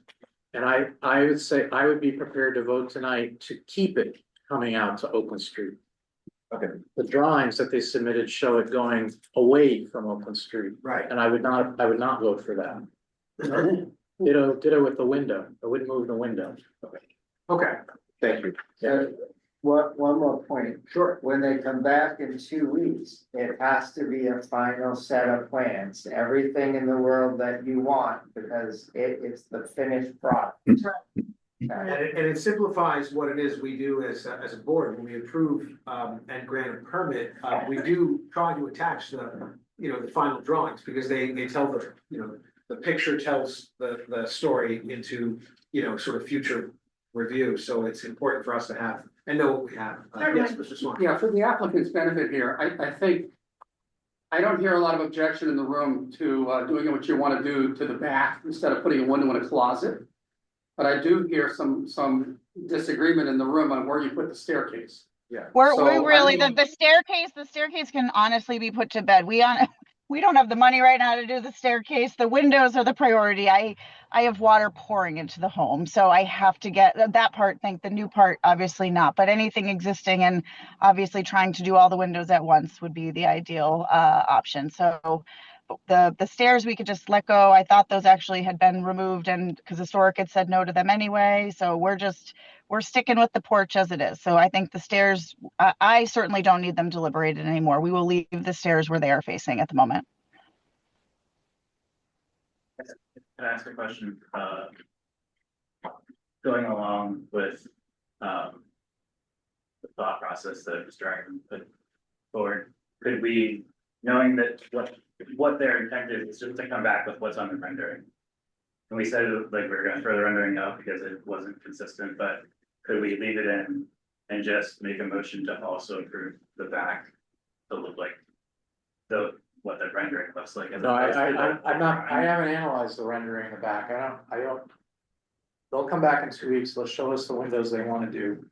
And I would say I would be prepared to vote tonight to keep it coming out to Oakland Street. okay, The drawings that they submitted show it going away from Oakland Street, Right. and I would not vote for that. Ditto with the window. I wouldn't move the window. Okay, thank you. So, one more point. sure. When they come back in 2 weeks, it has to be a final set of plans, everything in the world that you want, because it's the finished product. And it simplifies what it is we do as a board. When we approve and grant a permit, we do try to attach the final drawings, because they tell the picture tells the story into, sort of future review. So it's important for us to have and know what we have. Yes, Mr. Swan. Yeah, for the applicant's benefit here, I think. I don't hear a lot of objection in the room to doing what you want to do to the back instead of putting a window in a closet. But I do hear some disagreement in the room on where you put the staircase. Yeah. We really, I mean- the staircase can honestly be put to bed. We don't have the money right now to do the staircase. The windows are the priority. I have water pouring into the home, so I have to get that part. The new part, obviously not, but anything existing, and obviously trying to do all the windows at once would be the ideal option. So the stairs we could just let go. I thought those actually had been removed, and because historic had said no to them anyway. So we're sticking with the porch as it is. So I think the stairs, I certainly don't need them deliberated anymore. We will leave the stairs where they are facing at the moment. Can I ask a question? Going along with the thought process that Mr. Ackerman put forward, could we, knowing that what their intent is just to come back with what's on the rendering? And we said like we were going to throw the rendering up because it wasn't consistent, but could we leave it in and just make a motion to also approve the back to look like what the rendering looks like? No, I haven't analyzed the rendering in the back. I don't. They'll come back in 2 weeks. They'll show us the windows they want to do.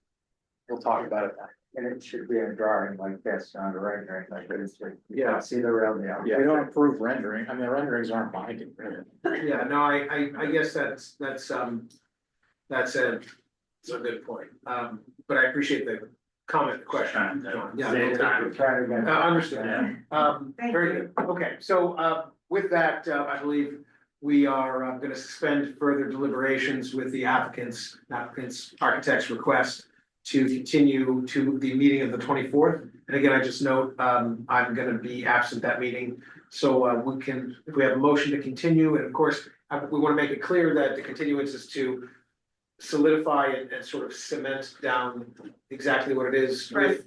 We'll talk about it then. And it should be a drawing like this, not a rendering like this. You Yeah. can see the real deal. We don't approve rendering. I mean, the renderings aren't binding, really. Yeah, no, I guess that's a good point. But I appreciate the comment, question. John. Yeah. Same time. Try to get. Understood. Thank Very good. Okay, so with that, I believe we are gonna suspend further deliberations with the architect's request to continue to the meeting of the 24th. And again, I just note, I'm gonna be absent that meeting. So if we have a motion to continue, and of course, we wanna make it clear that the continuance is to solidify and sort of cement down exactly what it is with,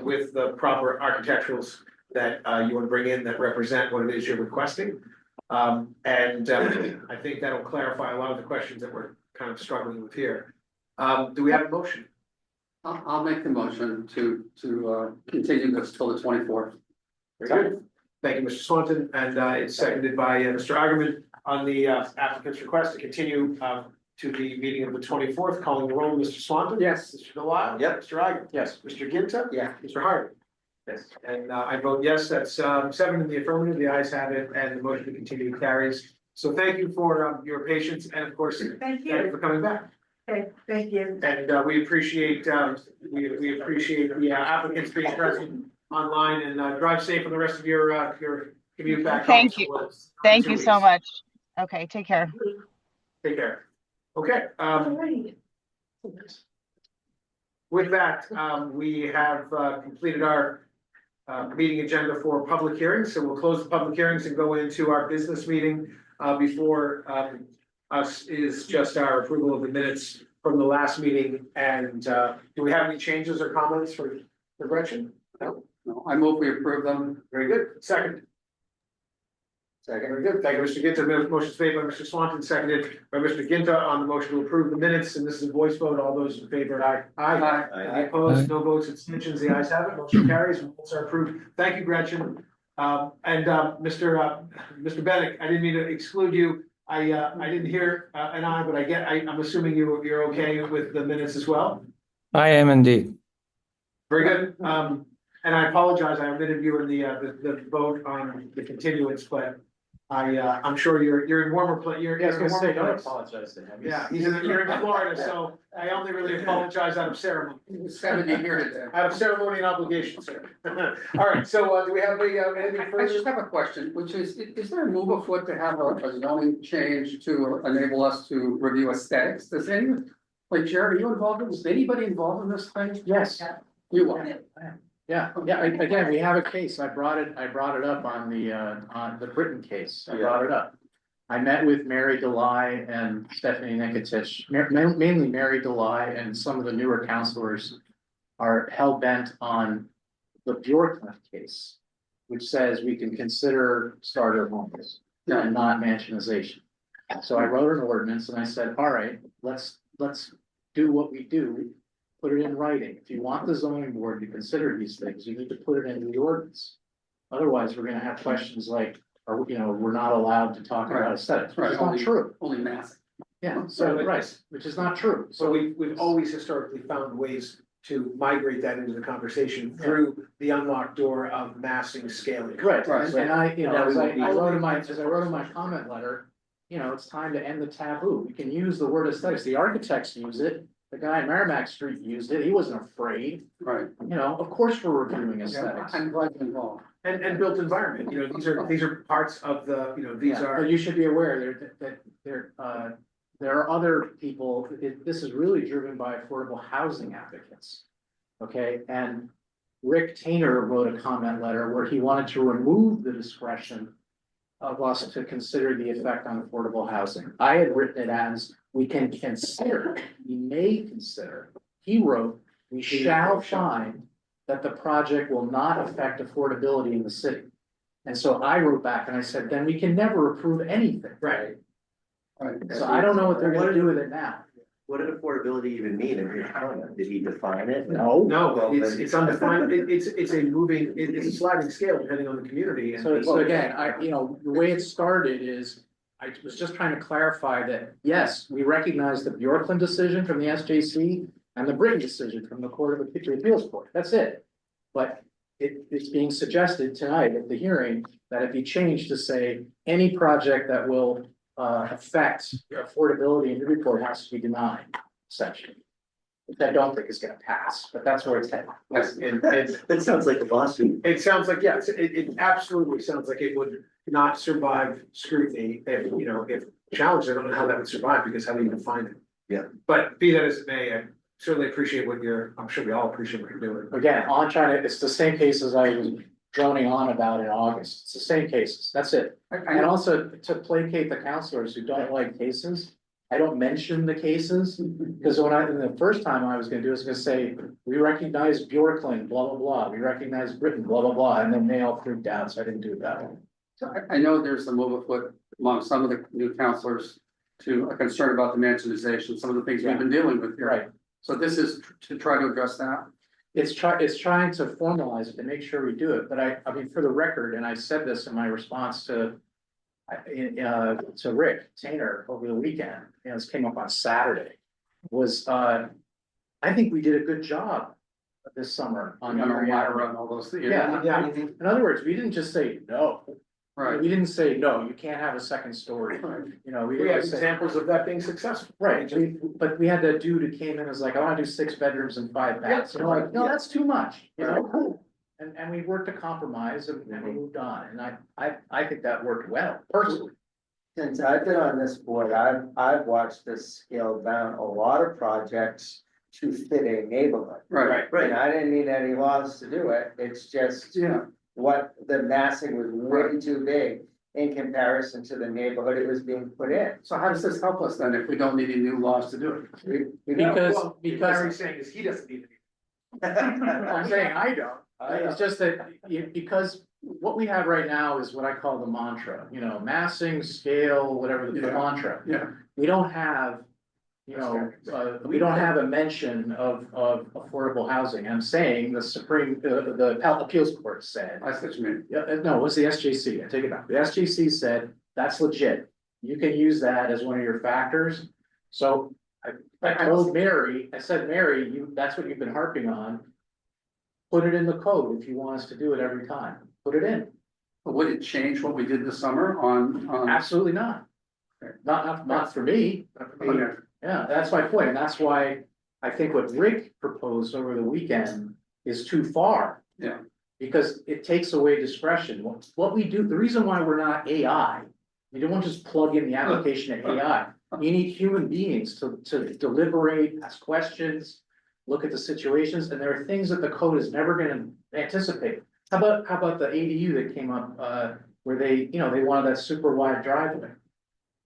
with the proper architecturals that you wanna bring in that represent what it is you're requesting. I think that'll clarify a lot of the questions that we're kind of struggling with here. Do we have a motion? I'll make the motion to continue this till the 24th. Very good. Thank you, Mr. Swanton, and it's seconded by Mr. Augerman on the applicant's request to continue to the meeting of the 24th, calling the roll, Mr. Swanton. Yes. Mr. Delisle. Yep. Mr. Augerman. Yes. Mr. Ginta. Yeah. Mr. Harding. Yes. And I vote yes, that's 7 in the affirmative, the ayes have it, and the motion to continue carries. So thank you for your patience, and of course, Thank thank you you. for coming back. Okay, thank you. And we appreciate we appreciate the applicants being present online, and drive safe on the rest of your commute back. Thank home. you. So it's Thank 2 you so weeks. much. Okay, take care. Take care. Okay, Alright. with that, we have completed our meeting agenda for public hearings, so we'll close the public hearings and go into our business meeting. Before us is just our approval of the minutes from the last meeting, and do we have any changes or comments for Gretchen? No, No, I move we approve them. very good, second. Second, very good, thank you, Mr. Ginta. Motion made by Mr. Swanton, seconded by Mr. Ginta on the motion to approve the minutes, and this is a voice vote. All those in favor, aye. Aye. Any opposed, no votes, abstentions, the ayes have it, motion carries, minutes are approved. Thank you, Gretchen. Mr. Bennett, I didn't mean to exclude you. I didn't hear an aye, but I'm assuming you're okay with the minutes as well? I am indeed. Very good. And I apologize, I omitted you in the vote on the continuance, but I'm sure you're in warmer place. You're in a warmer place. apologize to him. Yeah, you're in Florida, so I only really apologize out of ceremony. 70 here today. Out of ceremony and obligation, sir. All right, so do we have anything I further? just have a question, which is there a move afoot to have a zoning change to enable us to review aesthetics? Does anyone, like Jared, are you involved in this? Is anybody involved in this thing? Yes. You are. Yeah, again, we have a case. I brought it up on the Britain case. I brought it up. I met with Mary Delay and Stephanie Nikitich, mainly Mary Delay, and some of the newer counselors are hell bent on the Bjorklund case, which says we can consider starter homes and not mansionization. So I wrote an ordinance and I said, all right, let's do what we do. Put it in writing. If you want the zoning board to consider these things, you need to put it into the ordinance. Otherwise, we're gonna have questions like, we're not allowed to talk about aesthetics, which is not true. Only mass. Yeah, so, right, which is not true. So we've always historically found ways to migrate that into the conversation through the unlocked door of massing scaling. Right, and I, as I wrote in my Right. comment letter, it's time to end the taboo. We can use the word aesthetics. The architects use it. The guy in Merrimack Street used it. He wasn't afraid. Right. Of course we're reviewing Yeah, aesthetics. I'm glad you're involved. And built environment, these are parts of the, these Yeah, are. But you should be aware that there are other people, this is really driven by affordable housing advocates. Okay, and Rick Tainer wrote a comment letter where he wanted to remove the discretion of us to consider the effect on affordable housing. I had written it as, we can consider, we may consider. He wrote, we shall find that the project will not affect affordability in the city. And so I wrote back and I said, then we can never approve anything. Right. Right. So I don't know what they're gonna do with it now. What did affordability even mean in his comment? Did he define it? No. No, it's undefined, it's a moving, it's a sliding scale depending on the community. And So again, the way it started is, I was just trying to clarify that, yes, we recognize the Bjorklund decision from the SJC and the Britain decision from the Court of Appeals Court, that's it. But it's being suggested tonight at the hearing that it be changed to say, any project that will affect affordability in Newburyport has to be denied, essentially. Which I don't think is gonna pass, but that's where it's headed. Yes, and That sounds like a lawsuit. it sounds like, yes, it absolutely sounds like it would, not survive scrutiny if, you know, if challenged, I don't know how that would survive, because how do you define it? Yeah. But be that as it may, I certainly appreciate I'm sure we all appreciate what you're doing. Again, all I'm trying to, it's the same cases I was droning on about in August. It's the same cases. That's it. I And know, also to placate the counselors who don't like cases, I don't mention the cases. Because the first time I was gonna do, I was gonna say, we recognize Bjorklund, blah, blah, blah. We recognize Britain, blah, blah, blah. And then they all freaked out, so I didn't do it that way. so I know there's some move afoot among some of the new counselors to a concern about the mansionization, some of the things we've been dealing with here. Right. So this is to try to address that. It's trying to formalize it to make sure we do it, but I mean, for the record, and I said this in my response to Rick Tainer over the weekend, you know, this came up on Saturday, was, I think we did a good job this summer on Newbury Avenue. And all those things. Yeah. In other words, we didn't just say no. Right. We didn't say, no, you can't have a second story. You know, we We have didn't say. examples of that being successful. Right, but we had that dude who came in and was like, I wanna do 6 bedrooms and 5 baths, and we're like, no, that's too much, you know? And we worked a compromise and we moved on, and I think that worked well, personally. Since I've been on this board, I've watched this scale down a lot of projects to fit a neighborhood. Right, And I didn't need any laws to do it, it's just yeah, what the massing was way too big in comparison to the neighborhood it was being put in. so how does this help us then if we don't need any new laws to do it? Well, Because- Larry's saying is he doesn't need it. I'm saying I don't, it's just that, because what we have right now is what I call the mantra, you know, massing, scale, whatever the Yeah. mantra. Yeah, We don't have, you know, we don't have a mention of affordable housing. I'm saying the the Appellate Appeals Court said. I see what you mean. Yeah, no, it was the SJC, I take it back. The SJC said, that's legit. You can use that as one of your factors. So I told Mary, I said, Mary, that's what you've been harping on. Put it in the code if you want us to do it every time. Put it in. But would it change what we did this summer on? Absolutely not. Not for me. Okay. Yeah, that's my point, and that's why I think what Rick proposed over the weekend is too far. Yeah. Because it takes away discretion. What we do, the reason why we're not AI, we don't just plug in the application of AI. We need human beings to deliberate, ask questions, look at the situations, and there are things that the code is never gonna anticipate. How about the ADU that came up, where they wanted that super wide driveway?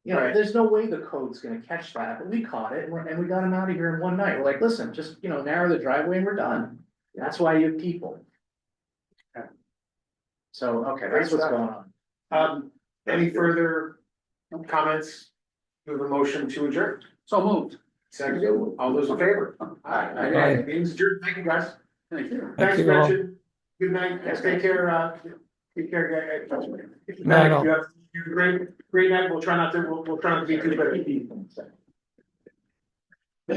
You know, Right. there's no way the code's gonna catch that, but we caught it and we got them out of here in one night. We're like, listen, just, narrow the driveway and we're done. That's why you have people. So, okay, that's what's going on. Any further comments? We have a motion to adjourn. So moved. Second, all those in favor? Aye. Meeting's adjourned. Thank you, guys. Thank you. Thanks, you all. Gretchen. Good night. Take care, guys. No, no. You have a great night. We'll try not to be too bitter.